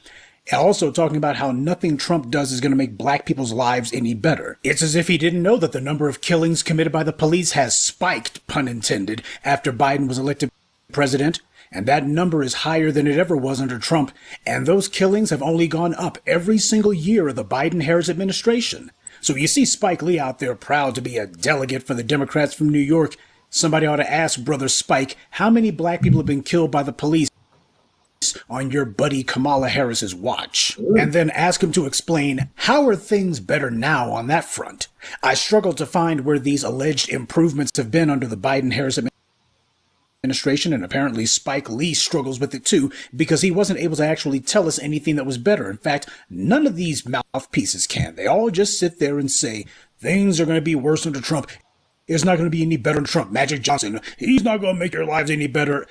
Also talking about how nothing Trump does is going to make black people's lives any better. It's as if he didn't know that the number of killings committed by the police has spiked, pun intended, after Biden was elected president. And that number is higher than it ever was under Trump. And those killings have only gone up every single year of the Biden-Harris administration. So you see Spike Lee out there proud to be a delegate for the Democrats from New York. Somebody ought to ask Brother Spike, how many black people have been killed by the police on your buddy Kamala Harris's watch? And then ask him to explain, how are things better now on that front? I struggle to find where these alleged improvements have been under the Biden-Harris administration. administration, and apparently Spike Lee struggles with it too, because he wasn't able to actually tell us anything that was better. In fact, none of these mouthpieces can. They all just sit there and say, things are going to be worse under Trump. It's not going to be any better than Trump. Magic Johnson, he's not going to make your lives any better.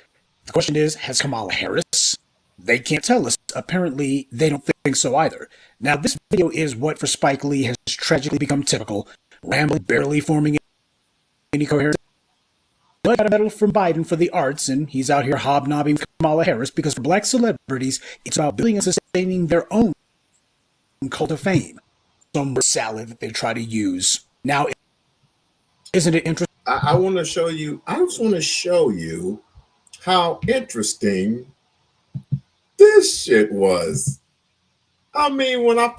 The question is, has Kamala Harris? They can't tell us. Apparently, they don't think so either. Now, this video is what for Spike Lee has tragically become typical. Rambling, barely forming any coherence. But got a medal from Biden for the arts, and he's out here hobnobbing with Kamala Harris, because for black celebrities, it's about building and sustaining their own cult of fame. Some salad that they try to use. Now, isn't it interesting? I want to show you, I just want to show you how interesting this shit was. I mean, when I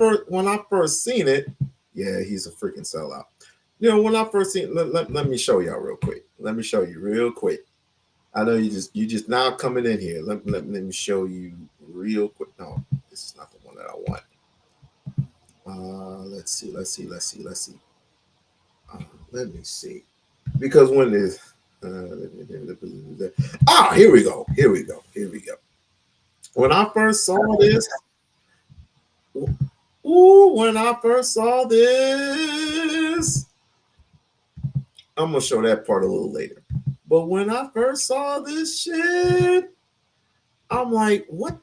first seen it, yeah, he's a freaking sellout. You know, when I first seen, let me show y'all real quick. Let me show you real quick. I know you just now coming in here. Let me show you real quick. No, this is not the one that I want. Let's see. Let me see. Because when this, here we go. When I first saw this, I'm gonna show that part a little later. But when I first saw this shit, I'm like, what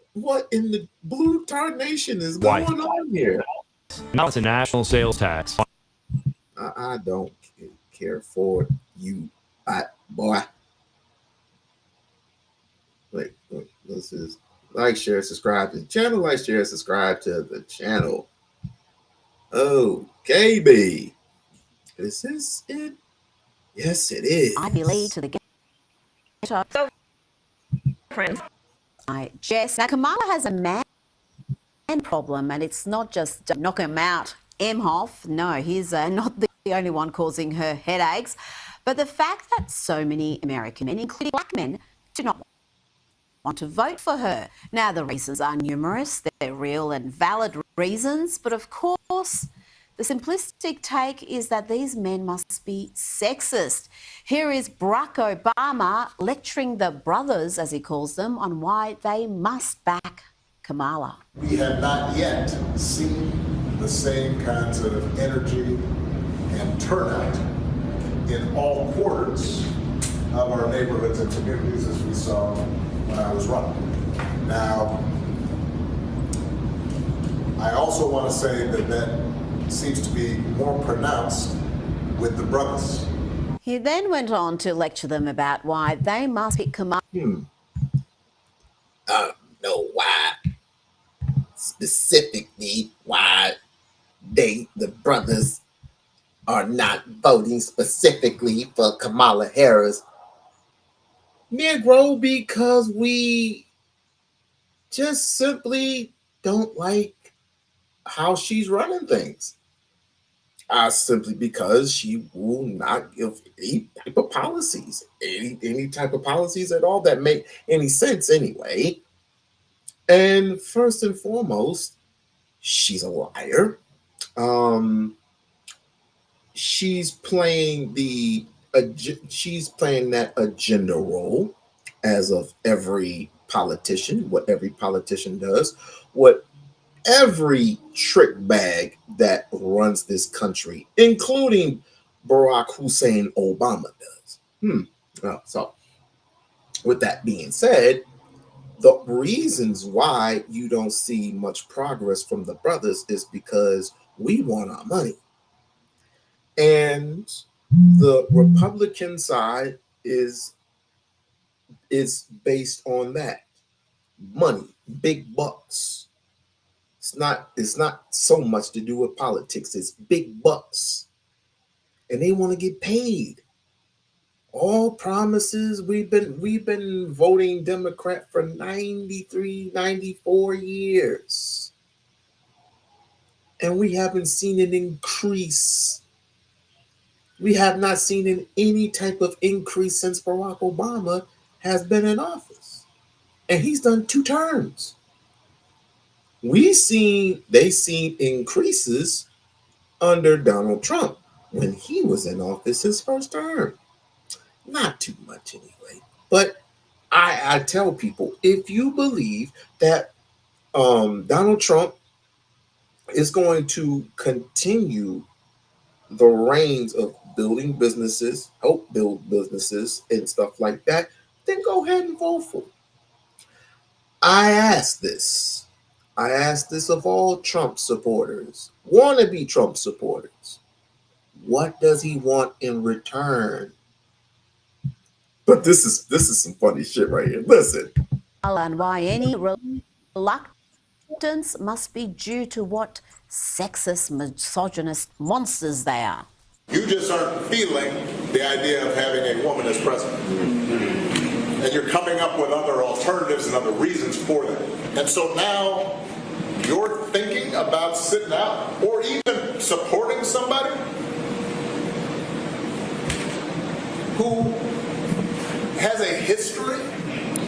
in the blue tarnation is going on here? Now it's a national sales tax. I don't care for you, boy. Wait, this is like, share, subscribe to the channel. Like, share, subscribe to the channel. Okay, B. Is this it? Yes, it is. I believe to the ghetto. So, friends. Jess, now Kamala has a man problem, and it's not just knock him out, Emhoff. No, he's not the only one causing her headaches. But the fact that so many American men, including black men, do not want to vote for her. Now, the reasons are numerous. They're real and valid reasons. But of course, the simplistic take is that these men must be sexist. Here is Barack Obama lecturing the brothers, as he calls them, on why they must back Kamala. We have not yet seen the same kinds of energy and turnout in all quarters of our neighborhoods and communities as we saw when I was running. Now, I also want to say that seems to be more pronounced with the brothers. He then went on to lecture them about why they must pick Kamala. I don't know why, specifically why the brothers are not voting specifically for Kamala Harris. Negro, because we just simply don't like how she's running things. Simply because she will not give any type of policies, any type of policies at all that make any sense anyway. And first and foremost, she's a liar. She's playing that agenda role, as of every politician, what every politician does, what every trick bag that runs this country, including Barack Hussein Obama, does. So, with that being said, the reasons why you don't see much progress from the brothers is because we want our money. And the Republican side is based on that. Money, big bucks. It's not so much to do with politics. It's big bucks. And they want to get paid. All promises. We've been voting Democrat for 93, 94 years. And we haven't seen an increase. We have not seen any type of increase since Barack Obama has been in office. And he's done 2 terms. They seen increases under Donald Trump when he was in office his first term. Not too much anyway. But I tell people, if you believe that Donald Trump is going to continue the reins of building businesses, help build businesses and stuff like that, then go ahead and vote for it. I ask this. I ask this of all Trump supporters, wannabe Trump supporters. What does he want in return? But this is some funny shit right here. Listen. And why any reluctance must be due to what sexist, misogynist monsters they are. You just aren't feeling the idea of having a woman as president. And you're coming up with other alternatives and other reasons for that. And so now you're thinking about sitting out or even supporting somebody who has a history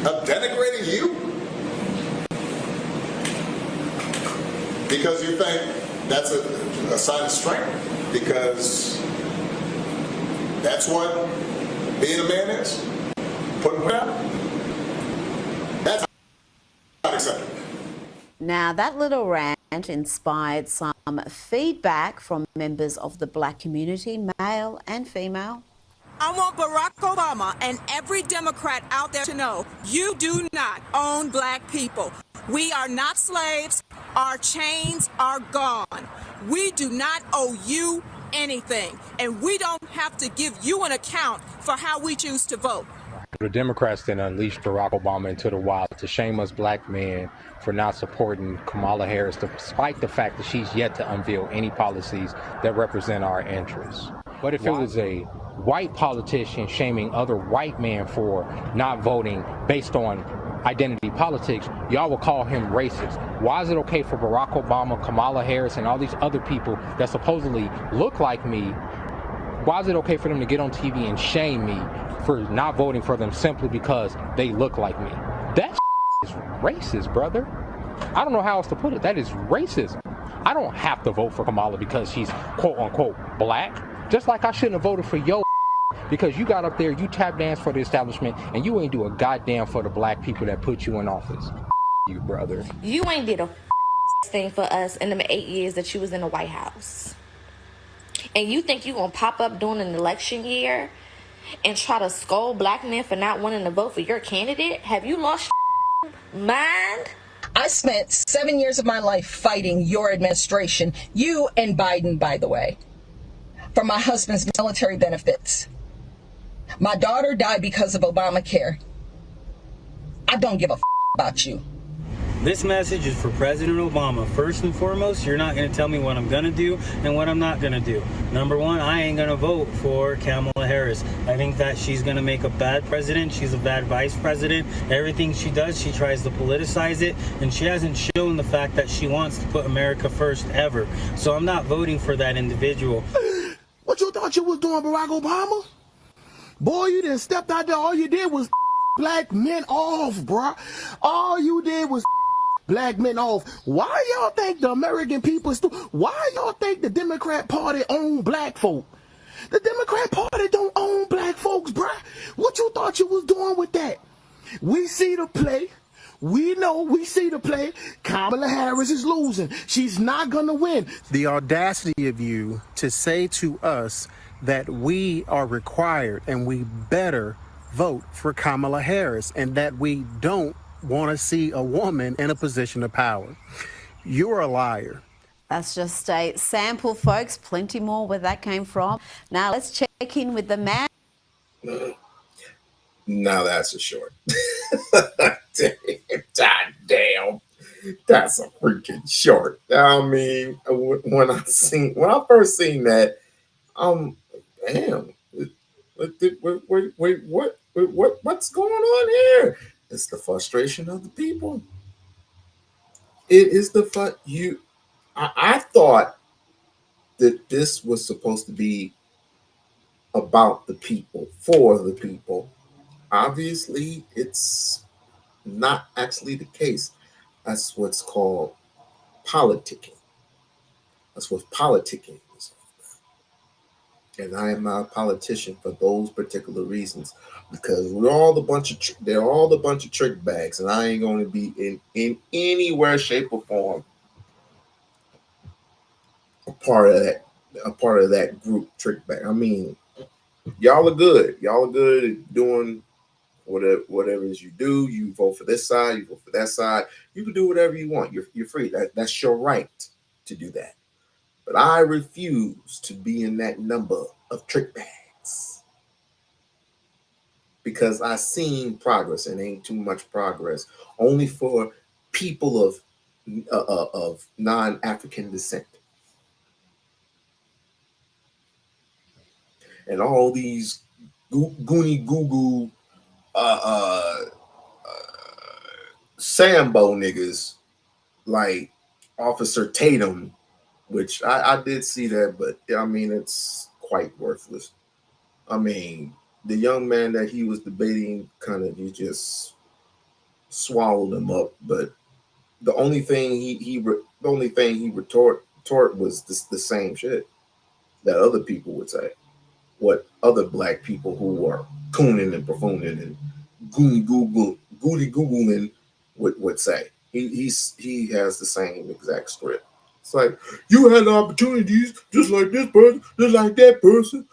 of denigrating you because you think that's a sign of strength, because that's what being a man is, putting down. That's not acceptable. Now, that little rant inspired some feedback from members of the black community, male and female. I want Barack Obama and every Democrat out there to know you do not own black people. We are not slaves. Our chains are gone. We do not owe you anything, and we don't have to give you an account for how we choose to vote. The Democrats then unleashed Barack Obama into the wild to shame us black men for not supporting Kamala Harris, despite the fact that she's yet to unveil any policies that represent our interests. But if it was a white politician shaming other white men for not voting based on identity politics, y'all will call him racist. Why is it okay for Barack Obama, Kamala Harris, and all these other people that supposedly look like me? Why is it okay for them to get on TV and shame me for not voting for them simply because they look like me? That is racist, brother. I don't know how else to put it. That is racism. I don't have to vote for Kamala because she's quote unquote black. Just like I shouldn't have voted for yo because you got up there, you tap dance for the establishment, and you ain't do a goddamn for the black people that put you in office. You, brother. You ain't did a thing for us in the 8 years that you was in the White House. And you think you gonna pop up during an election year and try to scold black men for not wanting to vote for your candidate? Have you lost mind? I spent 7 years of my life fighting your administration, you and Biden, by the way, for my husband's military benefits. My daughter died because of Obamacare. I don't give a about you. This message is for President Obama. First and foremost, you're not going to tell me what I'm going to do and what I'm not going to do. Number one, I ain't going to vote for Kamala Harris. I think that she's going to make a bad president. She's a bad vice president. Everything she does, she tries to politicize it, and she hasn't shown the fact that she wants to put America first ever. So I'm not voting for that individual. What you thought you was doing, Barack Obama? Boy, you done stepped out there. All you did was black men off, bruh. All you did was black men off. Why y'all think the American people why y'all think the Democrat Party own black folk? The Democrat Party don't own black folks, bruh. What you thought you was doing with that? We see the play. We know, we see the play. Kamala Harris is losing. She's not going to win. The audacity of you to say to us that we are required and we better vote for Kamala Harris and that we don't want to see a woman in a position of power. You're a liar. That's just a sample, folks. Plenty more where that came from. Now let's check in with the man. Now that's a short. Damn. That's a freaking short. I mean, when I first seen that, damn. What's going on here? It's the frustration of the people. It is the I thought that this was supposed to be about the people, for the people. Obviously, it's not actually the case. That's what's called politicking. That's what politicking is. And I am not a politician for those particular reasons, because we're all they're all the bunch of trick bags, and I ain't going to be in anywhere, shape, or form a part of that group trick bag. I mean, y'all are good. Y'all are good at doing whatever it is you do. You vote for this side, you vote for that side. You can do whatever you want. You're free. That's your right to do that. But I refuse to be in that number of trick bags, because I seen progress and ain't too much progress. Only for people of non-African descent. And all these goony goo goo Sambo niggas like Officer Tatum, which I did see that, but I mean, it's quite worthless. I mean, the young man that he was debating, kind of, he just swallowed him up. But the only thing he retort was the same shit that other people would say. What other black people who are cooning and buffooning and goody googling would say. He has the same exact script. It's like, you had opportunities just like this person, just like that person.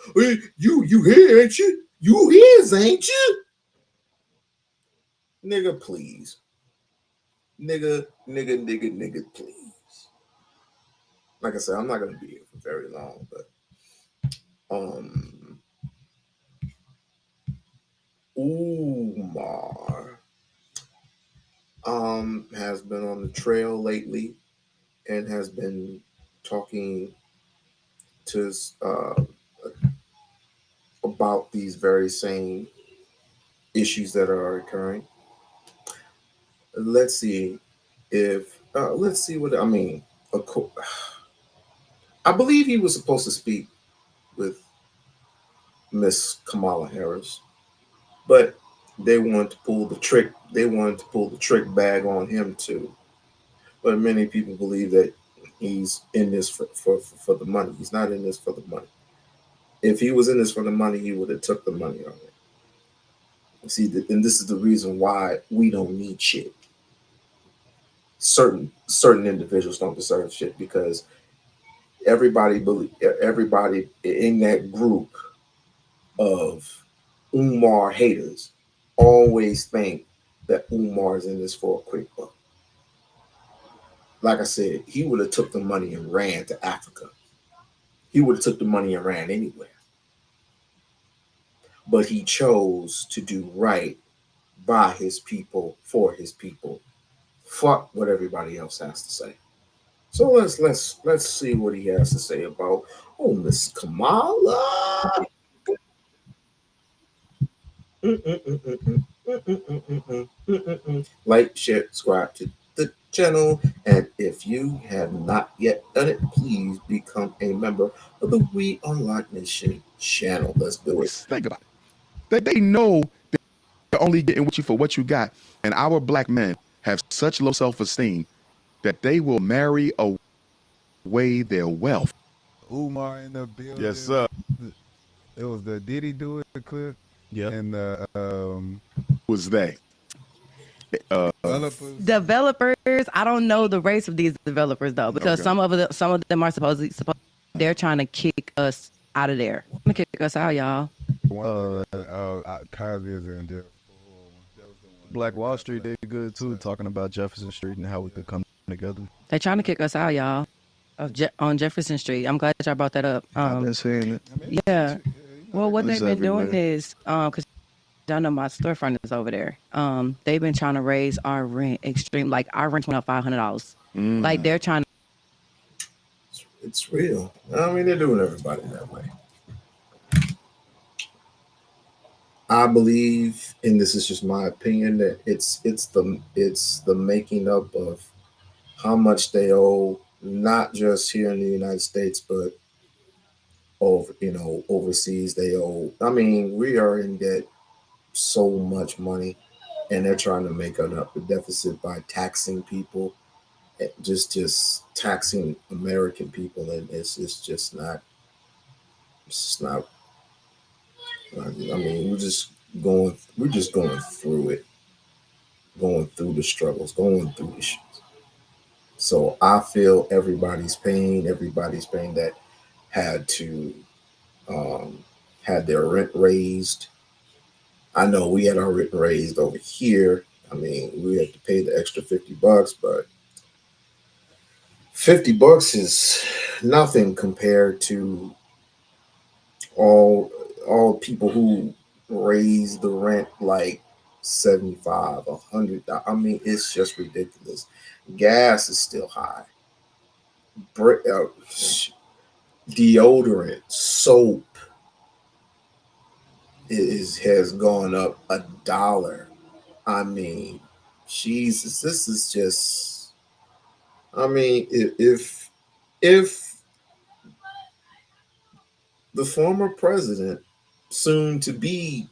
You here, ain't you? You his, ain't you? Nigga, please. Nigga, please. Like I said, I'm not gonna be here for very long, but Umar has been on the trail lately and has been talking to about these very same issues that are occurring. Let's see what I mean. I believe he was supposed to speak with Miss Kamala Harris, but they wanted to pull the trick. They wanted to pull the trick bag on him too. But many people believe that he's in this for the money. He's not in this for the money. If he was in this for the money, he would have took the money on it. See, and this is the reason why we don't need shit. Certain individuals don't deserve shit, because everybody in that group of Umar haters always think that Umar is in this for a quick buck. Like I said, he would have took the money and ran to Africa. He would have took the money and ran anywhere. But he chose to do right by his people, for his people. Fuck what everybody else has to say. So let's see what he has to say about Miss Kamala. Like, share, subscribe to the channel, and if you have not yet done it, please become a member of the We-On-Loc Nation channel. Let's do it. Think about it. They know they're only getting with you for what you got, and our black men have such low self-esteem that they will marry away their wealth. Umar in the building. Yes, sir. It was the Did He Do It clip? Yeah. And Was they? Developers. I don't know the race of these developers though, because some of them are supposedly they're trying to kick us out of there. I'm gonna kick us out, y'all. Kylie is in jail. Black Wall Street did good too, talking about Jefferson Street and how we could come together. They're trying to kick us out, y'all. On Jefferson Street. I'm glad y'all brought that up. I've been seeing it. Yeah. Well, what they've been everywhere. doing is, because y'all know my storefront is over there. They've been trying to raise our rent extreme. Like our rent went up $500. Like they're trying to. It's real. I mean, they're doing everybody that way. I believe, and this is just my opinion, that it's the making up of how much they owe, not just here in the United States, but overseas. They owe. I mean, we are in debt so much money, and they're trying to make up the deficit by taxing people, just taxing American people, and it's just not It's not. I mean, we're just going through it, going through the struggles, going through the shit. So I feel everybody's pain that had to had their rent raised. I know we had our rent raised over here. I mean, we had to pay the extra $50, but $50 is nothing compared to all people who raise the rent like 75, 100. I mean, it's just ridiculous. Gas is still high. Deodorant, soap has gone up $1. I mean, Jesus, this is just. I mean, if the former president, soon to be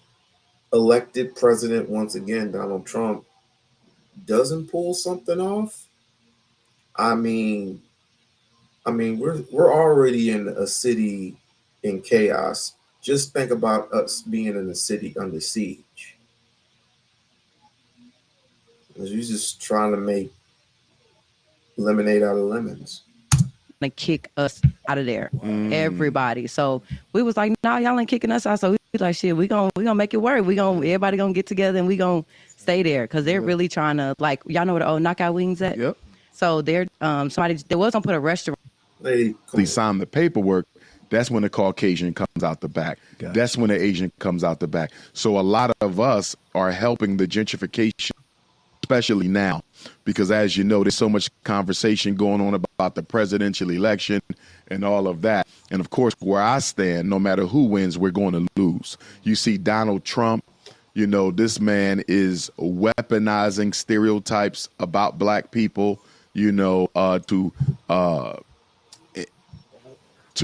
elected president once again, Donald Trump, doesn't pull something off, I mean, we're already in a city in chaos. Just think about us being in a city under siege. You're just trying to make lemonade out of lemons. To kick us out of there, everybody. So we was like, nah, y'all ain't kicking us out. So we was like, shit, we gonna make it work. Everybody gonna get together and we gonna stay there because they're really trying to, like, y'all know where the old knockout wings at. Yep. So they're they was gonna put a restaurant. They sign the paperwork. That's when the Caucasian comes out the back. Gotcha. That's when the Asian comes out the back. So a lot of us are helping the gentrification, especially now, because as you know, there's so much conversation going on about the presidential election and all of that. And of course, where I stand, no matter who wins, we're going to lose. You see Donald Trump, you know, this man is weaponizing stereotypes about black people, you know, to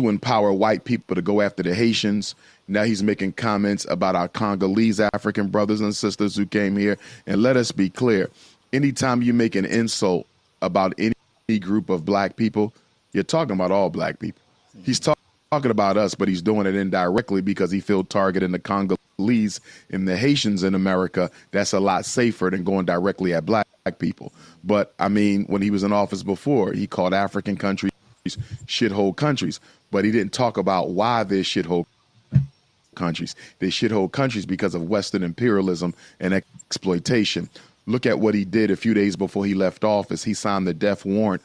empower white people to go after the Haitians. Now he's making comments about our Congolese African brothers and sisters who came here. And let us be clear, anytime you make an insult about any group of black people, you're talking about all black people. He's talking about us, but he's doing it indirectly because he feels targeting the Congolese and the Haitians in America. That's a lot safer than going directly at black people. But I mean, when he was in office before, he called African countries shithole countries, but he didn't talk about why they're shithole countries. They're shithole countries because of Western imperialism and exploitation. Look at what he did a few days before he left office. He signed the death warrant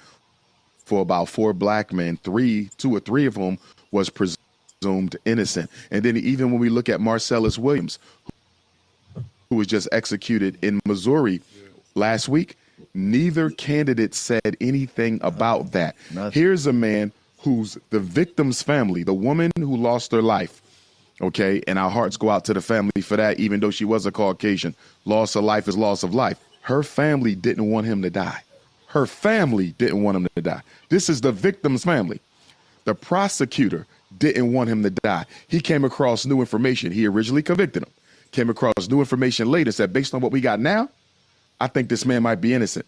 for about 4 black men, 2 or 3 of whom was presumed innocent. And then even when we look at Marcellus Williams, who was just executed in Missouri last week, neither candidate said anything about that. Here's a man who's the victim's family, the woman who lost her life. Okay, and our hearts go out to the family for that, even though she was a Caucasian. Loss of life is loss of life. Her family didn't want him to die. Her family didn't want him to die. This is the victim's family. The prosecutor didn't want him to die. He came across new information. He originally convicted him. Came across new information later, said, based on what we got now, I think this man might be innocent.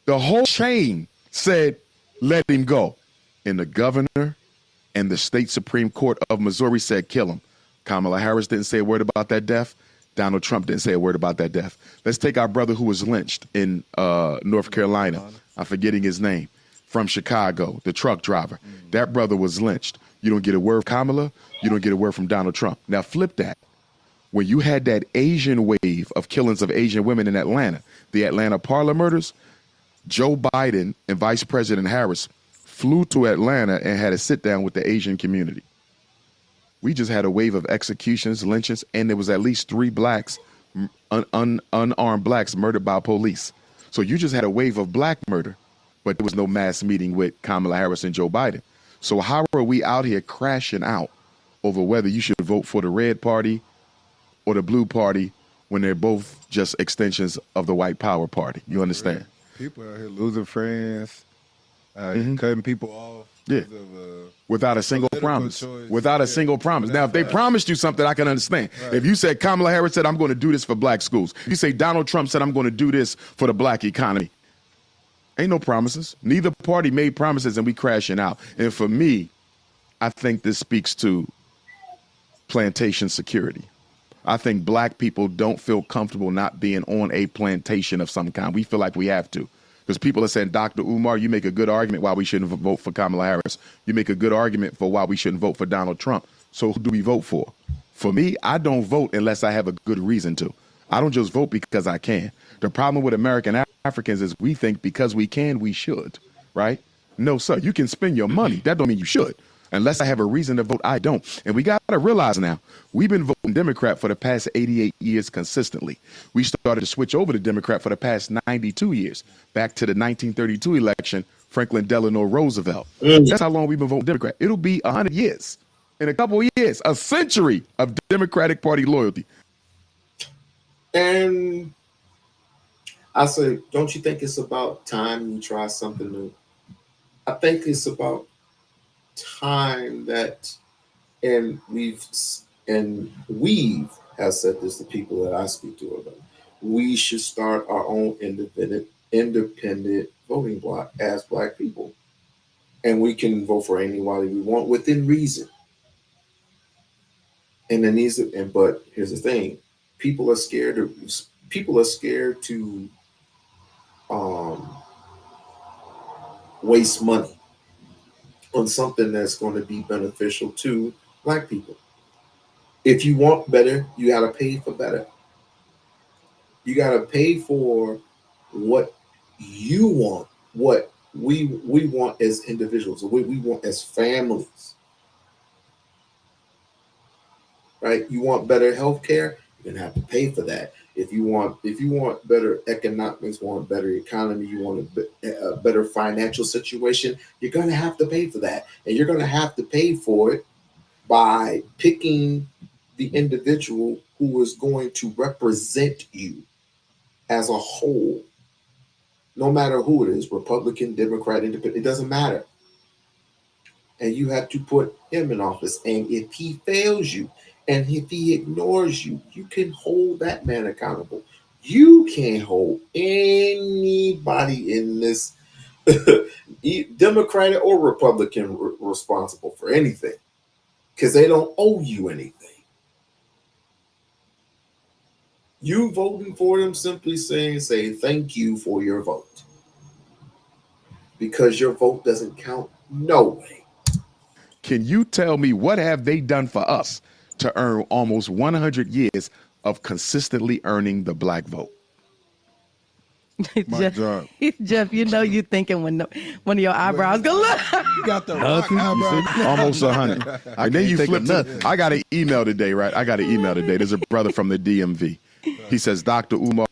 The whole chain said, let him go. And the governor and the state Supreme Court of Missouri said, kill him. Kamala Harris didn't say a word about that death. Donald Trump didn't say a word about that death. Let's take our brother who was lynched in North Carolina. I'm forgetting his name. From Chicago, the truck driver. That brother was lynched. You don't get a word from Kamala. You don't get a word from Donald Trump. Now flip that. When you had that Asian wave of killings of Asian women in Atlanta, the Atlanta parlor murders, Joe Biden and Vice President Harris flew to Atlanta and had a sit down with the Asian community. We just had a wave of executions, lynchings, and there was at least 3 blacks, unarmed blacks murdered by police. So you just had a wave of black murder, but there was no mass meeting with Kamala Harris and Joe Biden. So how are we out here crashing out over whether you should vote for the red party or the blue party when they're both just extensions of the white power party? You understand? People out here losing friends, cutting people off. Yeah. Without a single promise. Without a single promise. Now, if they promised you something, I can understand. Right. If you said Kamala Harris said, I'm going to do this for black schools. You say Donald Trump said, I'm going to do this for the black economy. Ain't no promises. Neither party made promises and we crashing out. And for me, I think this speaks to plantation security. I think black people don't feel comfortable not being on a plantation of some kind. We feel like we have to. Because people are saying, Dr. Umar, you make a good argument why we shouldn't vote for Kamala Harris. You make a good argument for why we shouldn't vote for Donald Trump. So who do we vote for? For me, I don't vote unless I have a good reason to. I don't just vote because I can. The problem with American Africans is we think because we can, we should, right? No, sir. You can spend your money. That don't mean you should. Unless I have a reason to vote, I don't. And we got to realize now, we've been voting Democrat for the past 88 years consistently. We started to switch over to Democrat for the past 92 years, back to the 1932 election, Franklin Delano Roosevelt. That's how long we've been voting Democrat. It'll be 100 years. In a couple of years, a century of Democratic Party loyalty. And I say, don't you think it's about time you try something new? I think it's about time that, and we have said this to people that I speak to about, we should start our own independent voting block as black people. And we can vote for anybody we want within reason. And then but here's the thing, people are scared to waste money on something that's going to be beneficial to black people. If you want better, you got to pay for better. You got to pay for what you want, what we want as individuals, or what we want as families. Right? You want better health care, you're gonna have to pay for that. If you want better economics, want better economy, you want a better financial situation, you're gonna have to pay for that. And you're gonna have to pay for it by picking the individual who is going to represent you as a whole. No matter who it is, Republican, Democrat, Independent, it doesn't matter. And you have to put him in office. And if he fails you, and if he ignores you, you can hold that man accountable. You can't hold anybody in this, Democratic or Republican, responsible for anything, because they don't owe you anything. You voting for them simply say thank you for your vote, because your vote doesn't count no way. Can you tell me what have they done for us to earn almost 100 years of consistently earning the black vote? Jeff, you know you thinking when one of your eyebrows go look. You got the rock eyebrow. Almost 100. And then you flip it. I got an email today, right? There's a brother from the DMV. He says, Dr. Umar,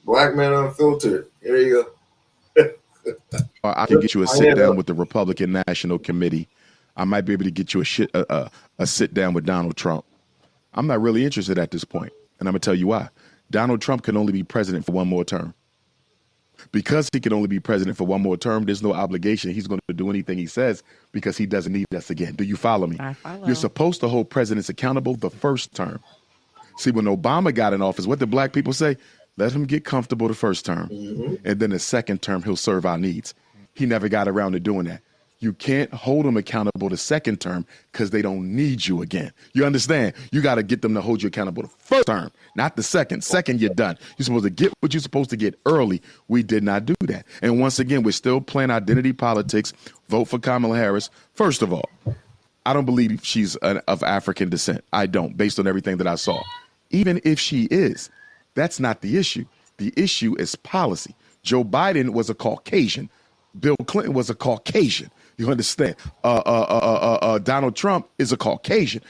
Black Man Unfiltered. Here you go. I can get you a sit down with the Republican National Committee. I might be able to get you a sit down with Donald Trump. I'm not really interested at this point, and I'm gonna tell you why. Donald Trump can only be president for one more term. Because he can only be president for one more term, there's no obligation he's going to do anything he says because he doesn't need us again. Do you follow me? I follow. You're supposed to hold presidents accountable the first term. See, when Obama got in office, what did black people say? Let him get comfortable the first term, and then the second term, he'll serve our needs. He never got around to doing that. You can't hold them accountable the second term because they don't need you again. You understand? You got to get them to hold you accountable the first term, not the second. Second, you're done. You're supposed to get what you're supposed to get early. We did not do that. And once again, we're still playing identity politics. Vote for Kamala Harris. First of all, I don't believe she's of African descent. I don't, based on everything that I saw. Even if she is, that's not the issue. The issue is policy. Joe Biden was a Caucasian. Bill Clinton was a Caucasian. You understand? Donald Trump is a Caucasian.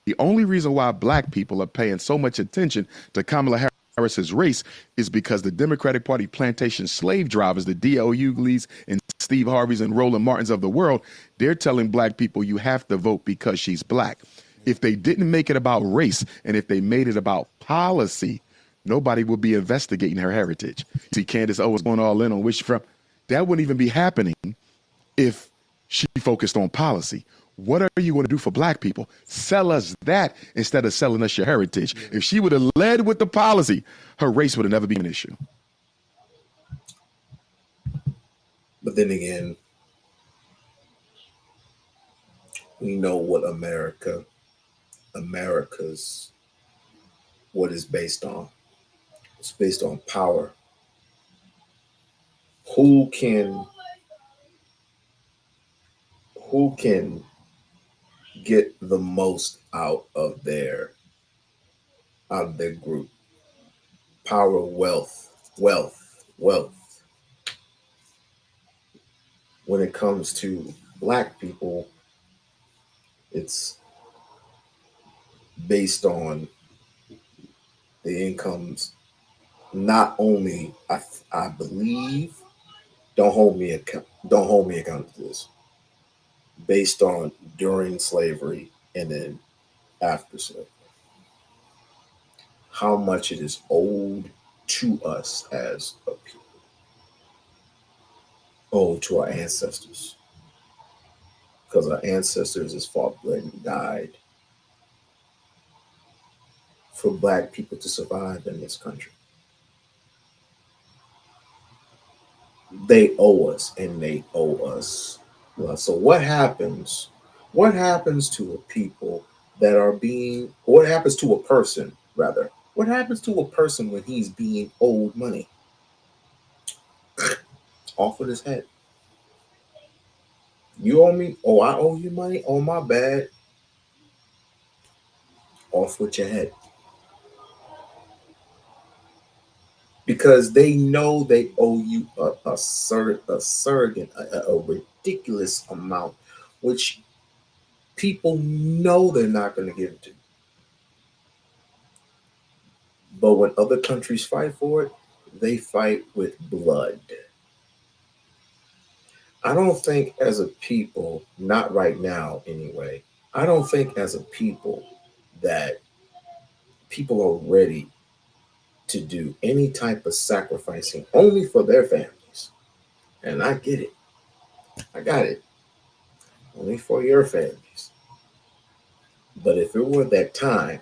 The only reason why black people are paying so much attention to Kamala Harris's race is because the Democratic Party plantation slave drivers, the D.L. Hughley's and Steve Harvey's and Roland Martins of the world, they're telling black people you have to vote because she's black. If they didn't make it about race and if they made it about policy, nobody would be investigating her heritage. See, Candace Owens going all in on where she's from. That wouldn't even be happening if she focused on policy. What are you going to do for black people? Sell us that instead of selling us your heritage. If she would have led with the policy, her race would have never been an issue. But then again, we know what America America's what is based on. It's based on power. Who can get the most out of their group? Power, wealth. When it comes to black people, it's based on the incomes. Not only, I believe, don't hold me accountable to this, based on during slavery and then after slavery, how much it is owed to us as a people, owed to our ancestors, because our ancestors has fought, bled, and died for black people to survive in this country. They owe us, and they owe us. Well, so what happens? What happens to a people that are being? What happens to a person, rather? What happens to a person when he's being owed money? Off with his head. You owe me? Oh, I owe you money? Oh, my bad. Off with your head. Because they know they owe you a ridiculous amount, which people know they're not going to give it to you. But when other countries fight for it, they fight with blood. I don't think as a people, not right now anyway, I don't think as a people that people are ready to do any type of sacrificing only for their families. And I get it. I got it. Only for your families. But if it were that time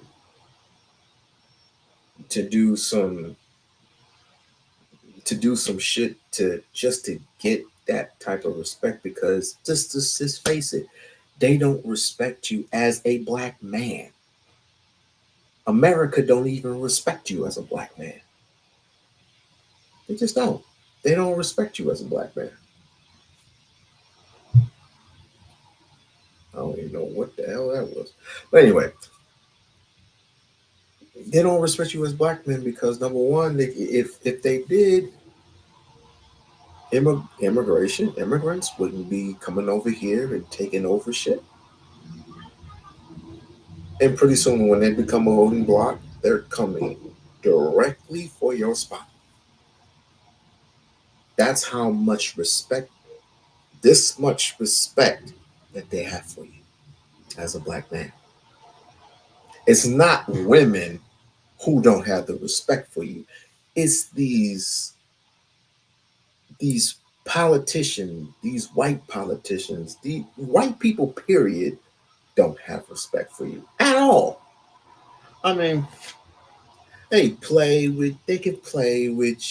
to do some shit to just to get that type of respect, because just face it, they don't respect you as a black man. America don't even respect you as a black man. They just don't. They don't respect you as a black man. I don't even know what the hell that was. But anyway, they don't respect you as black men because number one, if they did, immigrants wouldn't be coming over here and taking over shit. And pretty soon, when they become a voting bloc, they're coming directly for your spot. That's how much respect, this much respect that they have for you as a black man. It's not women who don't have the respect for you. It's these politicians, these white politicians, the white people, period, don't have respect for you at all. I mean, they can play with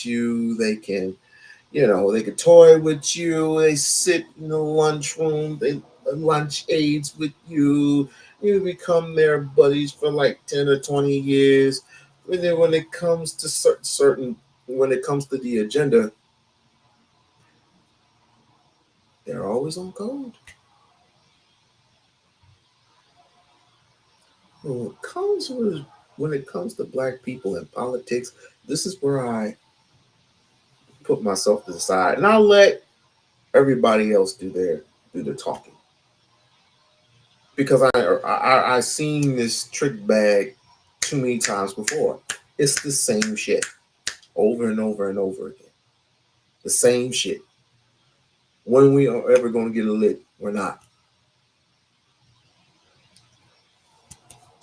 you, they can, they can toy with you, they sit in the lunchroom, they lunch aides with you, you become their buddies for like 10 or 20 years. And then when it comes to when it comes to the agenda, they're always on code. When it comes to black people and politics, this is where I put myself to the side, and I'll let everybody else do the talking, because I seen this trick bag too many times before. It's the same shit over and over and over again. The same shit. When we are ever going to get a lick? We're not.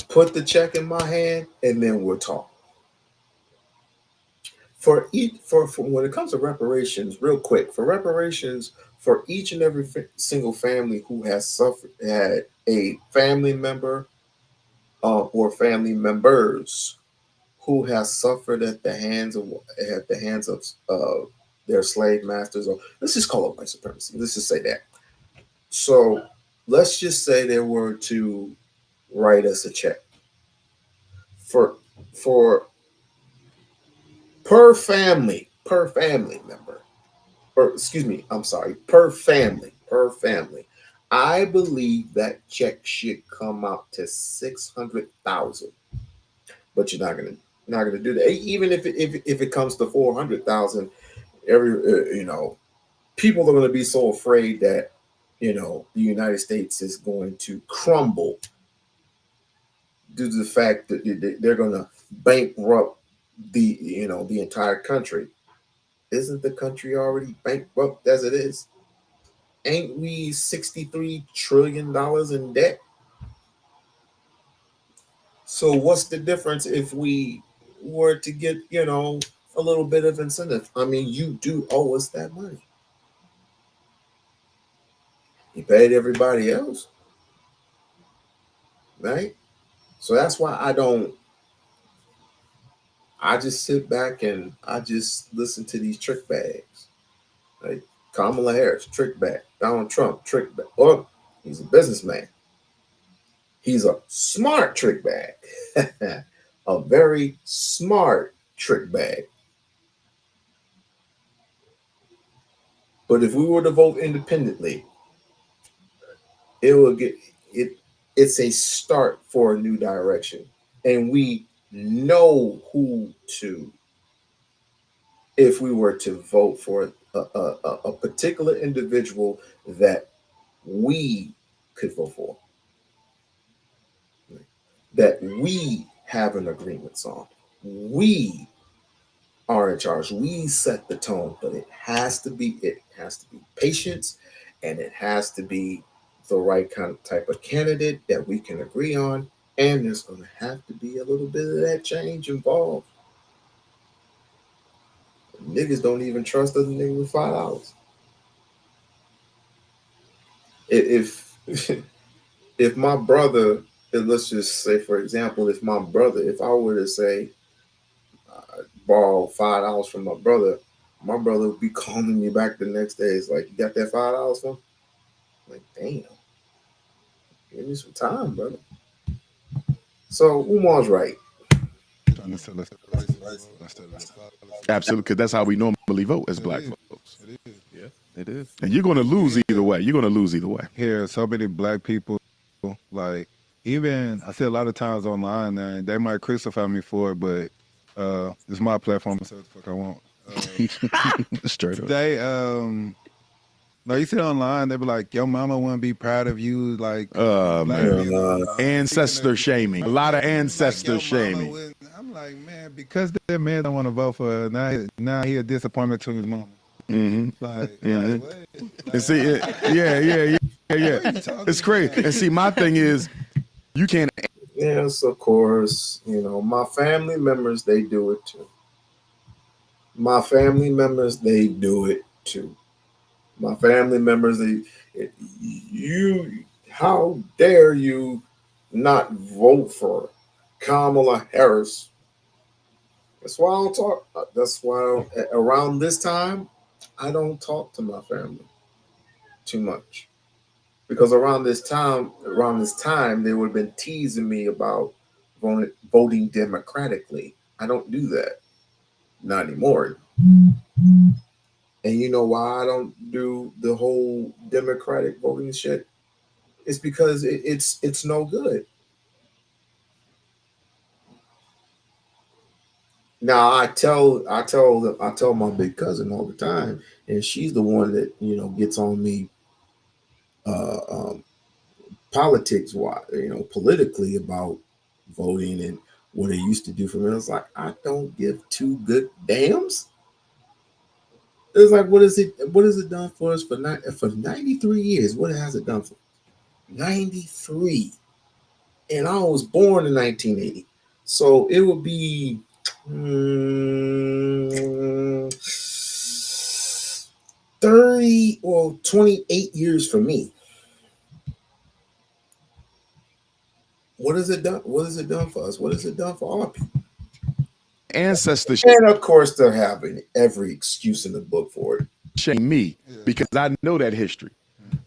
Put the check in my hand, and then we'll talk. For when it comes to reparations, real quick, for reparations for each and every single family who has had a family member or family members who has suffered at the hands of their slave masters, or let's just call it white supremacy. Let's just say that. So let's just say they were to write us a check for per family member, or excuse me, I'm sorry, per family. I believe that check should come out to 600,000. But you're not gonna do that. Even if it comes to 400,000, people are going to be so afraid that the United States is going to crumble due to the fact that they're going to bankrupt the entire country. Isn't the country already bankrupt as it is? Ain't we $63 trillion in debt? So what's the difference if we were to get a little bit of incentive? I mean, you do owe us that money. You paid everybody else, right? So that's why I just sit back and I just listen to these trick bags. Like Kamala Harris, trick bag. Donald Trump, trick bag. Oh, he's a businessman. He's a smart trick bag. A very smart trick bag. But if we were to vote independently, it's a start for a new direction. And we know who to, if we were to vote for a particular individual that we could vote for, that we have an agreement on. We are in charge. We set the tone, but it has to be patience, and it has to be the right kind of type of candidate that we can agree on. And there's going to have to be a little bit of that change involved. Niggas don't even trust other niggas with $5. If my brother, let's just say, for example, if I were to say, borrow $5 from my brother would be calling me back the next day. It's like, you got that $5 from? I'm like, damn. Give me some time, brother. So Umar's right. Absolutely, because that's how we normally vote as black folks. Yeah, it is. And you're going to lose either way. Here, so many black people, like, even I see a lot of times online, and they might crucify me for it, but it's my platform. I say what the fuck I want. Straight up. They, like you see online, they be like, "Your mama wouldn't be proud of you." Like, ancestor shaming. A lot of ancestor shaming. I'm like, man, because that man don't want to vote for her, now he a disappointment to his mama. Mm-hmm. Like, and see, yeah. It's crazy. And see, my thing is, you can't. Yes, of course. My family members, they do it too. My family members, how dare you not vote for Kamala Harris? That's why I don't talk. That's why around this time, I don't talk to my family too much. Because around this time, they would have been teasing me about voting democratically. I don't do that. Not anymore. And you know why I don't do the whole democratic voting shit? It's because it's no good. Now I tell my big cousin all the time, and she's the one that gets on me politics wise, politically, about voting and what it used to do for me. It's like, I don't give two good dams. It's like, what has it done for us for 93 years? What has it done for 93? And I was born in 1980. So it would be 30 or 28 years for me. What has it done? What has it done for us? What has it done for all people? Ancestors. And of course, they're having every excuse in the book for it. Shame me because I know that history.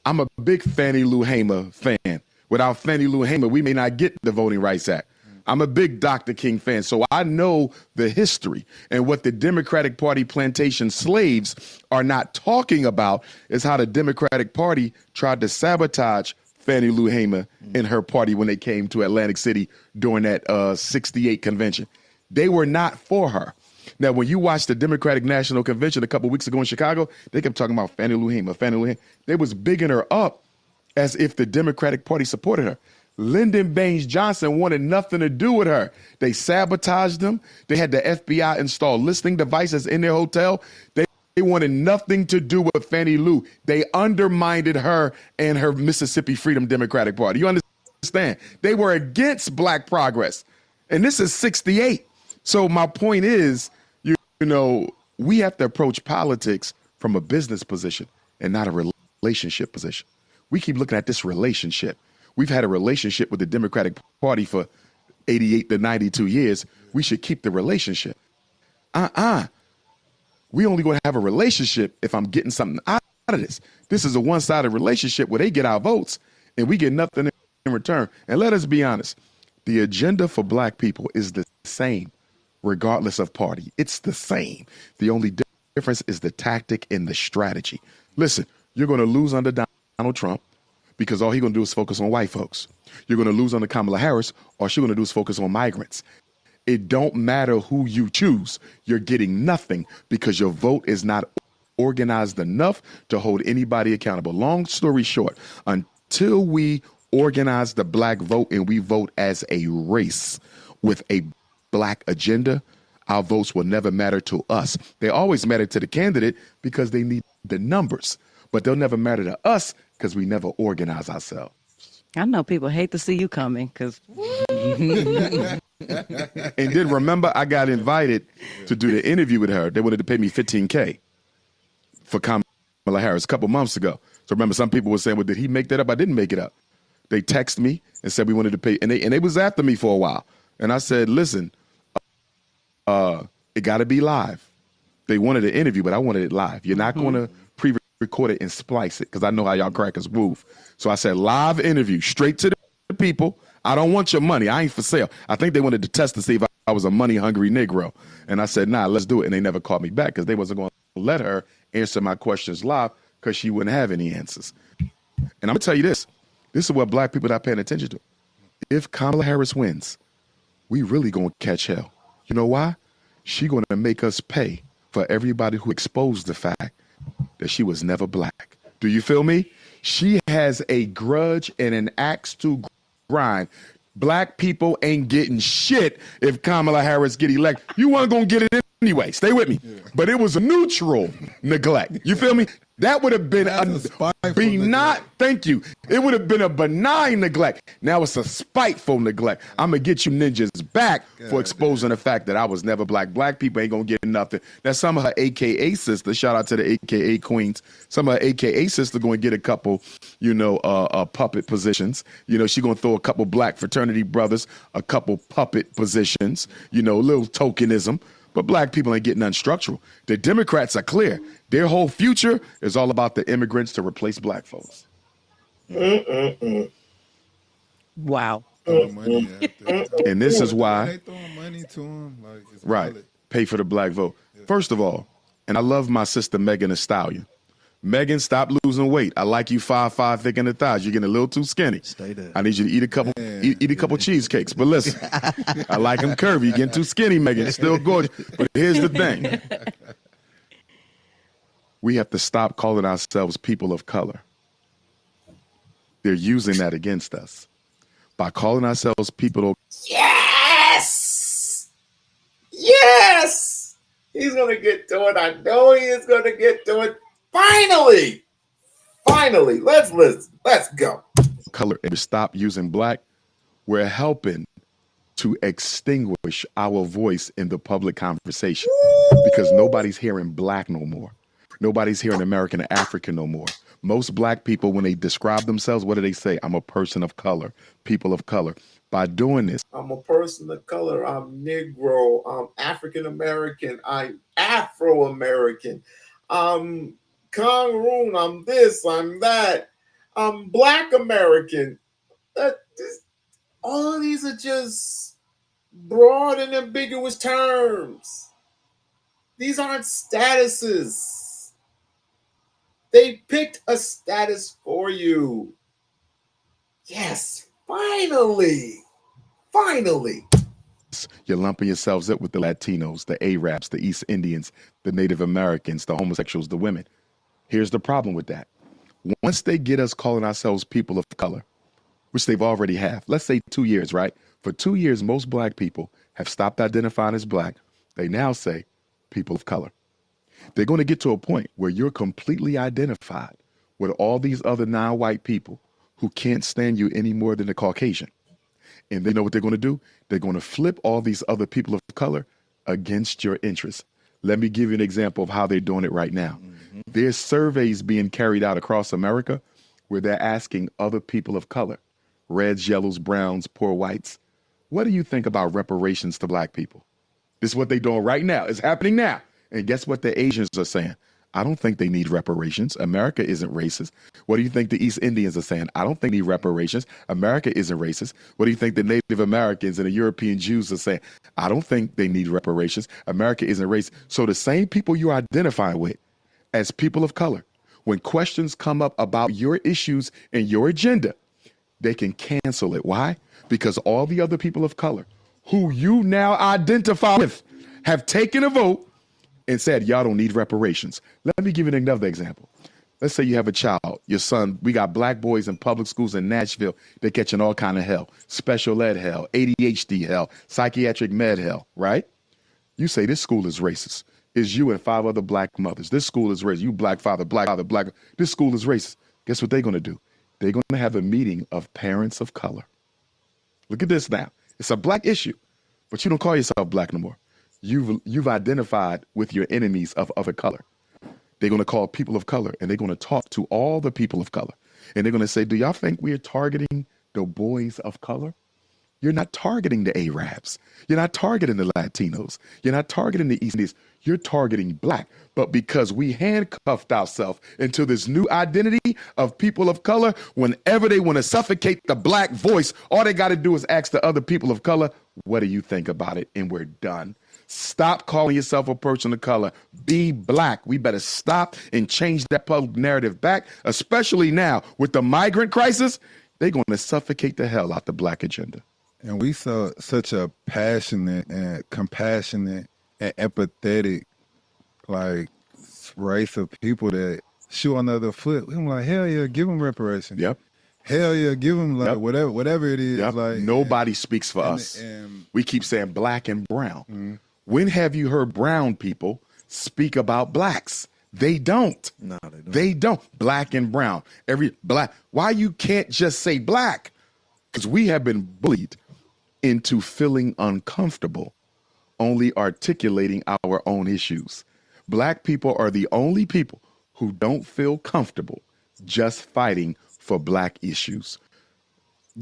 I'm a big Fannie Lou Hamer fan. Without Fannie Lou Hamer, we may not get the Voting Rights Act. I'm a big Dr. King fan, so I know the history. And what the Democratic Party plantation slaves are not talking about is how the Democratic Party tried to sabotage Fannie Lou Hamer and her party when they came to Atlantic City during that 68 convention. They were not for her. Now, when you watch the Democratic National Convention a couple weeks ago in Chicago, they kept talking about Fannie Lou Hamer, Fannie Lou Hamer. They was bigging her up as if the Democratic Party supported her. Lyndon Baines Johnson wanted nothing to do with her. They sabotaged them. They had the FBI install listening devices in their hotel. They wanted nothing to do with Fannie Lou. They undermined her and her Mississippi Freedom Democratic Party. You understand? They were against black progress. And this is 68. So my point is, you know, we have to approach politics from a business position and not a relationship position. We keep looking at this relationship. We've had a relationship with the Democratic Party for 88 to 92 years. We should keep the relationship. We only going to have a relationship if I'm getting something out of this. This is a one-sided relationship where they get our votes and we get nothing in return. And let us be honest, the agenda for black people is the same, regardless of party. It's the same. The only difference is the tactic and the strategy. Listen, you're going to lose under Donald Trump because all he's going to do is focus on white folks. You're going to lose under Kamala Harris. All she's going to do is focus on migrants. It don't matter who you choose. You're getting nothing because your vote is not organized enough to hold anybody accountable. Long story short, until we organize the black vote and we vote as a race with a black agenda, our votes will never matter to us. They always matter to the candidate because they need the numbers, but they'll never matter to us because we never organize ourselves. I know people hate to see you coming because. And then remember, I got invited to do the interview with her. They wanted to pay me $15K for Kamala Harris a couple months ago. So remember, some people were saying, well, did he make that up? I didn't make it up. They texted me and said we wanted to pay, and they was after me for a while. And I said, listen, it got to be live. They wanted an interview, but I wanted it live. You're not going to pre-record it and splice it because I know how y'all crackers move. So I said, live interview, straight to the people. I don't want your money. I ain't for sale. I think they wanted to test to see if I was a money-hungry Negro. And I said, nah, let's do it. And they never called me back because they wasn't going to let her answer my questions live because she wouldn't have any answers. And I'm going to tell you this. This is what black people are not paying attention to. If Kamala Harris wins, we really going to catch hell. You know why? She going to make us pay for everybody who exposed the fact that she was never black. Do you feel me? She has a grudge and an axe to grind. Black people ain't getting shit if Kamala Harris get elected. You weren't going to get it anyway. Stay with me. Yeah. But it was a neutral neglect. You feel me? That would have been thank you. It would have been a benign neglect. Now it's a spiteful neglect. I'm going to get you ninjas back for exposing the fact that I was never black. Black people ain't going to get nothing. Now some of her AKA sisters, shout out to the AKA queens, some of her AKA sisters going to get a couple, puppet positions. She going to throw a couple black fraternity brothers, a couple puppet positions, a little tokenism. But black people ain't getting nothing structural. The Democrats are clear. Their whole future is all about the immigrants to replace black folks. Wow. And this is why. They throwing money to them. Right. Pay for the black vote. First of all, and I love my sister Megan Thee Stallion. Megan, stop losing weight. I like you 5'5", thick in the thighs. You're getting a little too skinny. Stay there. I need you to eat a couple, eat a couple cheesecakes. But listen, I like them curvy. You're getting too skinny, Megan. It's still gorgeous. But here's the thing: we have to stop calling ourselves people of color. They're using that against us by calling ourselves people of. Yes, yes, he's gonna get to it. I know he is gonna get to it. Finally, let's listen. Let's go. Color and stop using black. We're helping to extinguish our voice in the public conversation because nobody's hearing black no more. Nobody's hearing American or African no more. Most black people, when they describe themselves, what do they say? I'm a person of color, people of color. By doing this, I'm a person of color. I'm Negro. I'm African American. I'm Afro American. I'm Cameroon, I'm this, I'm that, I'm Black American. All of these are just broad and ambiguous terms. These aren't statuses. They picked a status for you. Yes, finally. Finally. You're lumping yourselves up with the Latinos, the Arabs, the East Indians, the Native Americans, the homosexuals, the women. Here's the problem with that. Once they get us calling ourselves people of color, which they've already have, let's say 2 years, right? For 2 years, most black people have stopped identifying as black. They now say people of color. They're going to get to a point where you're completely identified with all these other non-white people who can't stand you any more than the Caucasian. And they know what they're going to do? They're going to flip all these other people of color against your interests. Let me give you an example of how they're doing it right now. There's surveys being carried out across America where they're asking other people of color, reds, yellows, browns, poor whites, what do you think about reparations to black people? This is what they're doing right now. It's happening now. And guess what the Asians are saying? I don't think they need reparations. America isn't racist. What do you think the East Indians are saying? I don't think they need reparations. America isn't racist. What do you think the Native Americans and the European Jews are saying? I don't think they need reparations. America isn't racist. So the same people you identify with as people of color, when questions come up about your issues and your agenda, they can cancel it. Why? Because all the other people of color who you now identify with have taken a vote and said, y'all don't need reparations. Let me give you another example. Let's say you have a child, your son, we got black boys in public schools in Nashville. They're catching all kind of hell, special ed hell, ADHD hell, psychiatric med hell, right? You say this school is racist. It's you and 5 other black mothers. This school is racist. You black father, black. This school is racist. Guess what they're going to do? They're going to have a meeting of parents of color. Look at this now. It's a black issue, but you don't call yourself black no more. You've identified with your enemies of other color. They're going to call people of color, and they're going to talk to all the people of color. And they're going to say, do y'all think we're targeting the boys of color? You're not targeting the Arabs. You're not targeting the Latinos. You're not targeting the East Indians. You're targeting black. But because we handcuffed ourselves into this new identity of people of color, whenever they want to suffocate the black voice, all they got to do is ask the other people of color, what do you think about it? And we're done. Stop calling yourself a person of color. Be black. We better stop and change that public narrative back, especially now with the migrant crisis. They're going to suffocate the hell out the black agenda. And we saw such a passionate and compassionate and empathetic, like, race of people that shoe on the other foot. I'm like, hell yeah, give them reparations. Yep. Hell yeah, give them like whatever it is. Yep. Like nobody speaks for us. We keep saying black and brown. When have you heard brown people speak about blacks? They don't. No, they don't. They don't. Black and brown. Every black. Why you can't just say black? Because we have been bullied into feeling uncomfortable, only articulating our own issues. Black people are the only people who don't feel comfortable just fighting for black issues.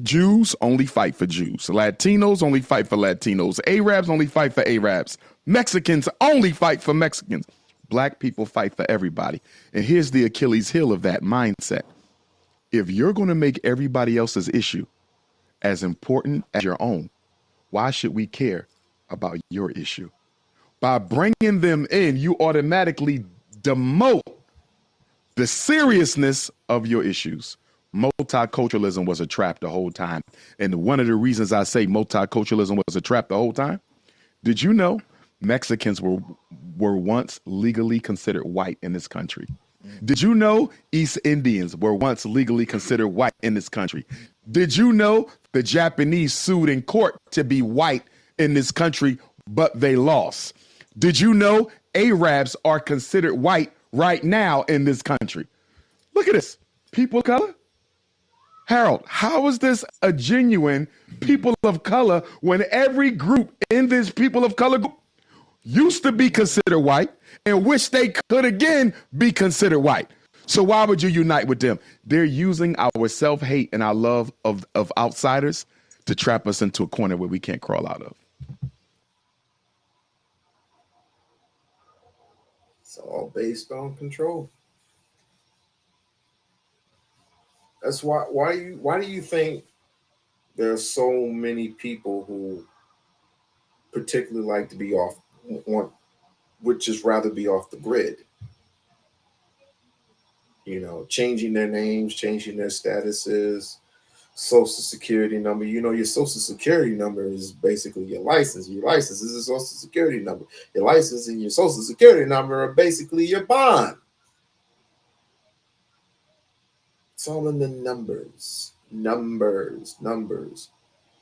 Jews only fight for Jews. Latinos only fight for Latinos. Arabs only fight for Arabs. Mexicans only fight for Mexicans. Black people fight for everybody. And here's the Achilles heel of that mindset. If you're going to make everybody else's issue as important as your own, why should we care about your issue? By bringing them in, you automatically demote the seriousness of your issues. Multiculturalism was a trap the whole time. And one of the reasons I say multiculturalism was a trap the whole time, did you know Mexicans were once legally considered white in this country? Did you know East Indians were once legally considered white in this country? Did you know the Japanese sued in court to be white in this country, but they lost? Did you know Arabs are considered white right now in this country? Look at this. People of color? Harold, how is this a genuine people of color when every group in this people of color group used to be considered white and wish they could again be considered white? So why would you unite with them? They're using our self-hate and our love of outsiders to trap us into a corner where we can't crawl out of. It's all based on control. That's why do you think there are so many people who particularly like to be off, would just rather be off the grid. You know, changing their names, changing their statuses, social security number. You know, your social security number is basically your license. Your license is a social security number. Your license and your social security number are basically your bond. It's all in the numbers. Numbers.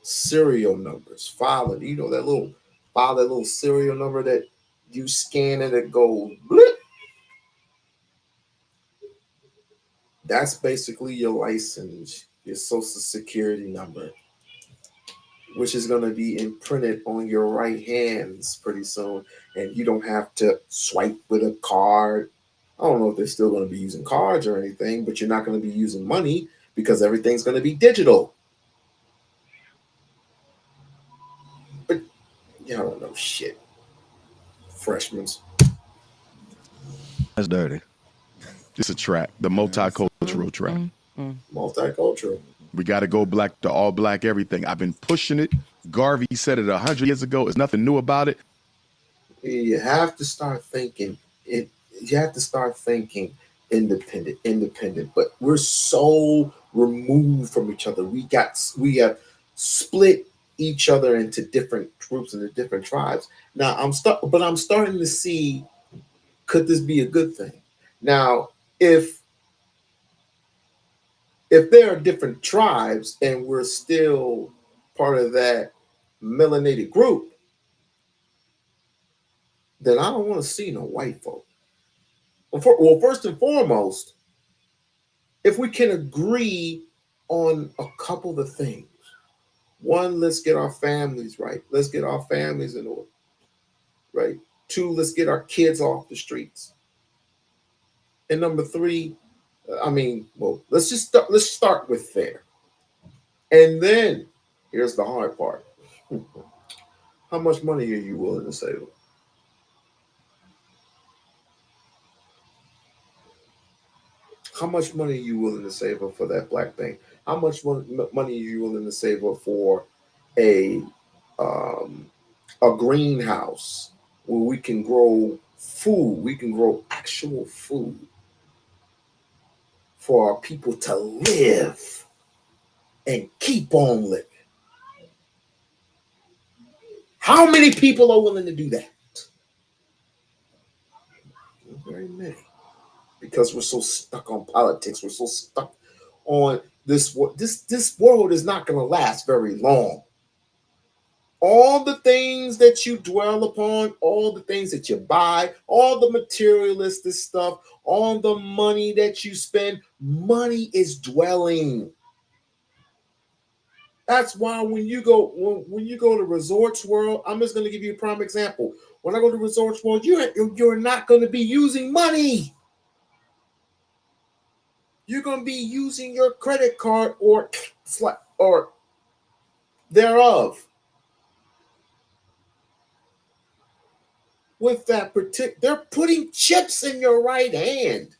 Serial numbers. File, you know, that little serial number that you scan and it goes blip. That's basically your license, your social security number, which is going to be imprinted on your right hands pretty soon. And you don't have to swipe with a card. I don't know if they're still going to be using cards or anything, but you're not going to be using money because everything's going to be digital. But y'all don't know shit. Freshmen. That's dirty. It's a trap, the multicultural trap. Multicultural. We got to go black to all black everything. I've been pushing it. Garvey said it 100 years ago. There's nothing new about it. You have to start thinking it. You have to start thinking independent. But we're so removed from each other. We have split each other into different groups and different tribes. Now I'm starting to see, could this be a good thing? Now, if there are different tribes and we're still part of that melanated group, then I don't want to see no white folk. Well, first and foremost, if we can agree on a couple of things. One, let's get our families right. Let's get our families in order. Right. Two, let's get our kids off the streets. And number three, let's start with there. And then here's the hard part. How much money are you willing to save? How much money are you willing to save up for that black thing? How much money are you willing to save up for a greenhouse where we can grow food? We can grow actual food for our people to live and keep on living. How many people are willing to do that? Not very many. Because we're so stuck on politics. We're so stuck on this. This world is not going to last very long. All the things that you dwell upon, all the things that you buy, all the materialistic stuff, all the money that you spend, money is dwelling. That's why when you go to Resorts World, I'm just going to give you a prime example. When I go to Resorts World, you're not going to be using money. You're going to be using your credit card or thereof. With that they're putting chips in your right hand.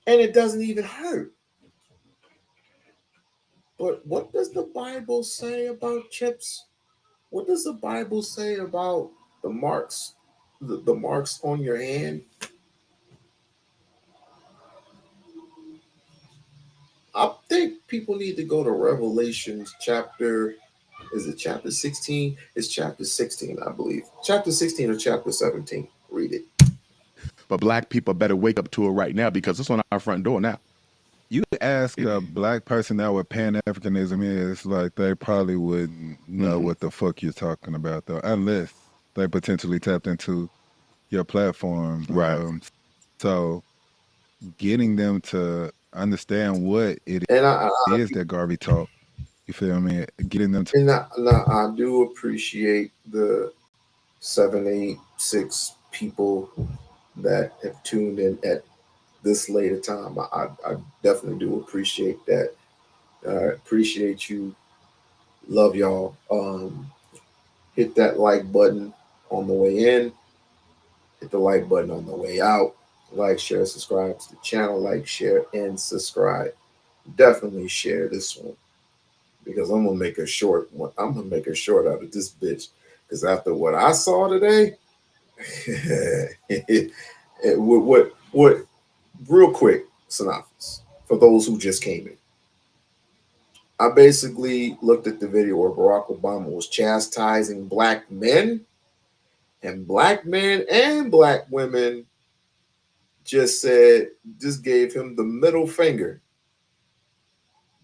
And it doesn't even hurt. But what does the Bible say about chips? What does the Bible say about the marks, the marks on your hand? I think people need to go to Revelations chapter 16? It's chapter 16, I believe. Chapter 16 or chapter 17. Read it. But black people better wake up to it right now because it's on our front door now. You ask a black person now what Pan-Africanism is, like they probably wouldn't know what the fuck you're talking about, though, unless they potentially tapped into your platform. Right. So getting them to understand what it is that Garvey taught, you feel me? Getting them to... And I do appreciate the 786 people that have tuned in at this later time. I definitely do appreciate that. Appreciate you. Love y'all. Hit that like button on the way in. Hit the like button on the way out. Like, share, subscribe to the channel. Like, share, and subscribe. Definitely share this one. because I'm gonna make a short one. I'm gonna make a short out of this bitch. Because after what I saw today, what real quick synopsis for those who just came in. I basically looked at the video where Barack Obama was chastising black men, and black men and black women just gave him the middle finger.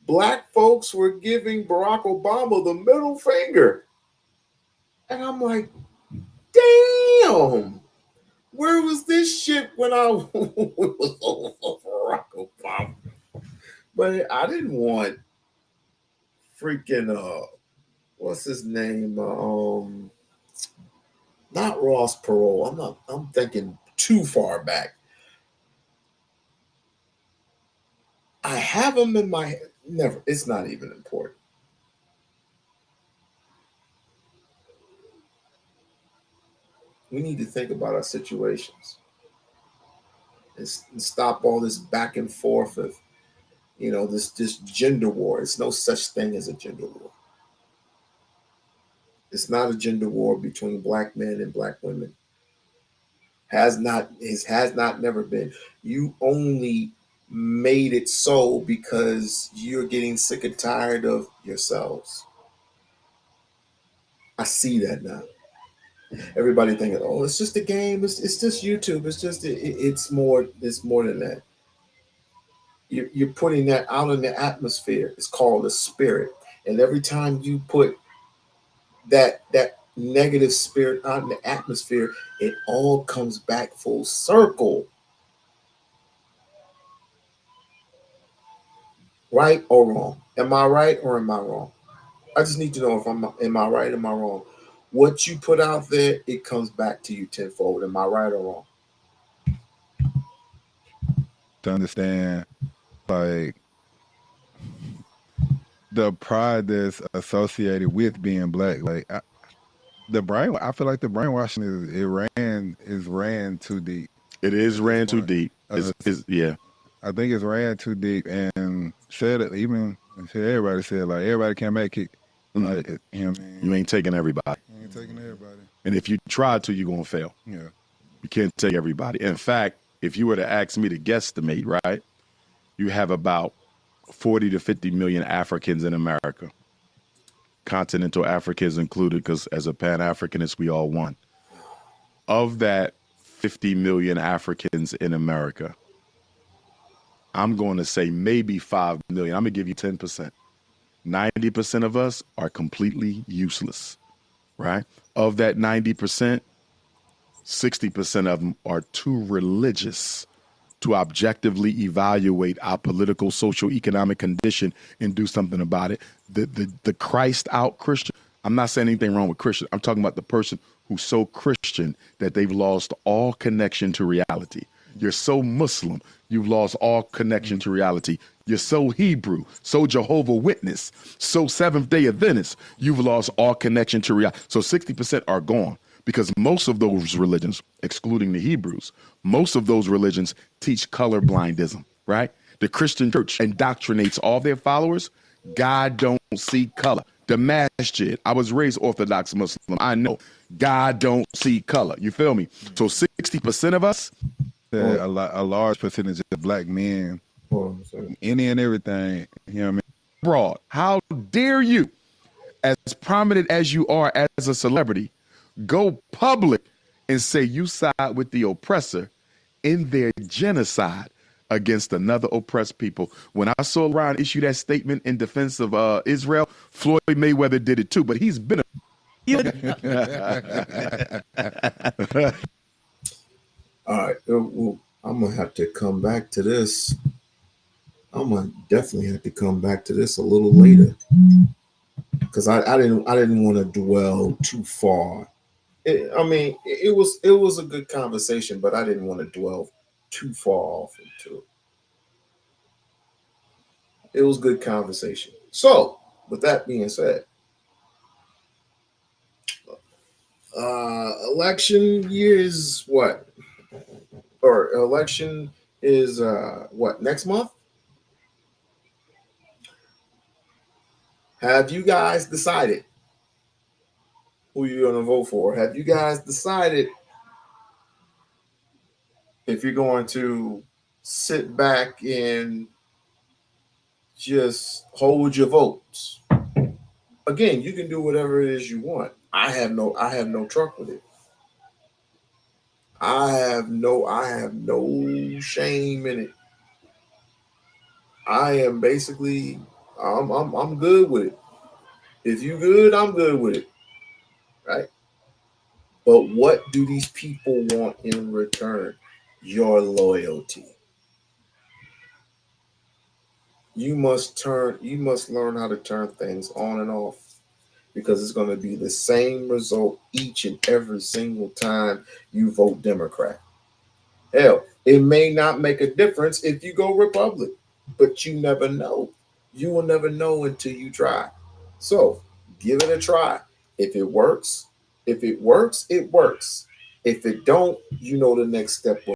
Black folks were giving Barack Obama the middle finger. And I'm like, damn, where was this shit when I was over Barack Obama? But I didn't want freaking what's his name? Not Ross Perot. I'm thinking too far back. I have him in my head. Never. It's not even important. We need to think about our situations and stop all this back and forth of, this gender war. It's no such thing as a gender war. It's not a gender war between black men and black women. Has not, never been. You only made it so because you're getting sick and tired of yourselves. I see that now. Everybody thinking, oh, it's just a game. It's just YouTube. It's more than that. You're putting that out in the atmosphere. It's called a spirit. And every time you put that negative spirit out in the atmosphere, it all comes back full circle. Right or wrong? Am I right or am I wrong? I just need to know if am I right or am I wrong? What you put out there, it comes back to you tenfold. Am I right or wrong? To understand, like, the pride that's associated with being black, like I feel like the brainwashing is ran too deep. It is ran too deep. Yeah. I think it's ran too deep, and everybody said, like, everybody can't make it. Like, you know what I mean? You ain't taking everybody. You ain't taking everybody. And if you try to, you're gonna fail. Yeah. You can't take everybody. In fact, if you were to ask me to guesstimate, right, you have about 40 to 50 million Africans in America. Continental Africans included, because as a Pan-Africanist, we all one. Of that 50 million Africans in America, I'm going to say maybe 5 million. I'm going to give you 10%. 90% of us are completely useless, right? Of that 90%, 60% of them are too religious to objectively evaluate our political, social, economic condition and do something about it. The Christ out Christian, I'm not saying anything wrong with Christian. I'm talking about the person who's so Christian that they've lost all connection to reality. You're so Muslim, you've lost all connection to reality. You're so Hebrew, so Jehovah Witness, so Seventh-day Adventist, you've lost all connection to reality. So 60% are gone. Because most of those religions, excluding the Hebrews, most of those religions teach colorblindism, right? The Christian church indoctrinates all their followers. God don't see color. The masjid, I was raised Orthodox Muslim. I know God don't see color. You feel me? So 60% of us. A large percentage of black men, any and everything, you know what I mean? Broad, how dare you, as prominent as you are as a celebrity, go public and say you side with the oppressor in their genocide against another oppressed people. When I saw Ron issue that statement in defense of Israel, Floyd Mayweather did it too, but he's been All right, well, I'm gonna have to come back to this. I'm gonna definitely have to come back to this a little later because I didn't want to dwell too far. It was a good conversation, but I didn't want to dwell too far off into it. It was good conversation. So, with that being said, election year is what? Or election is what, next month? Have you guys decided who you're going to vote for? Have you guys decided if you're going to sit back and just hold your votes? Again, you can do whatever it is you want. I have no truck with it. I have no shame in it. I am basically I'm good with it. If you good, I'm good with it. Right? But what do these people want in return? Your loyalty. You must learn how to turn things on and off, because it's going to be the same result each and every single time you vote Democrat. Hell, it may not make a difference if you go Republican, but you never know. You will never know until you try. So give it a try. If it works, it works. If it don't, you know the next step.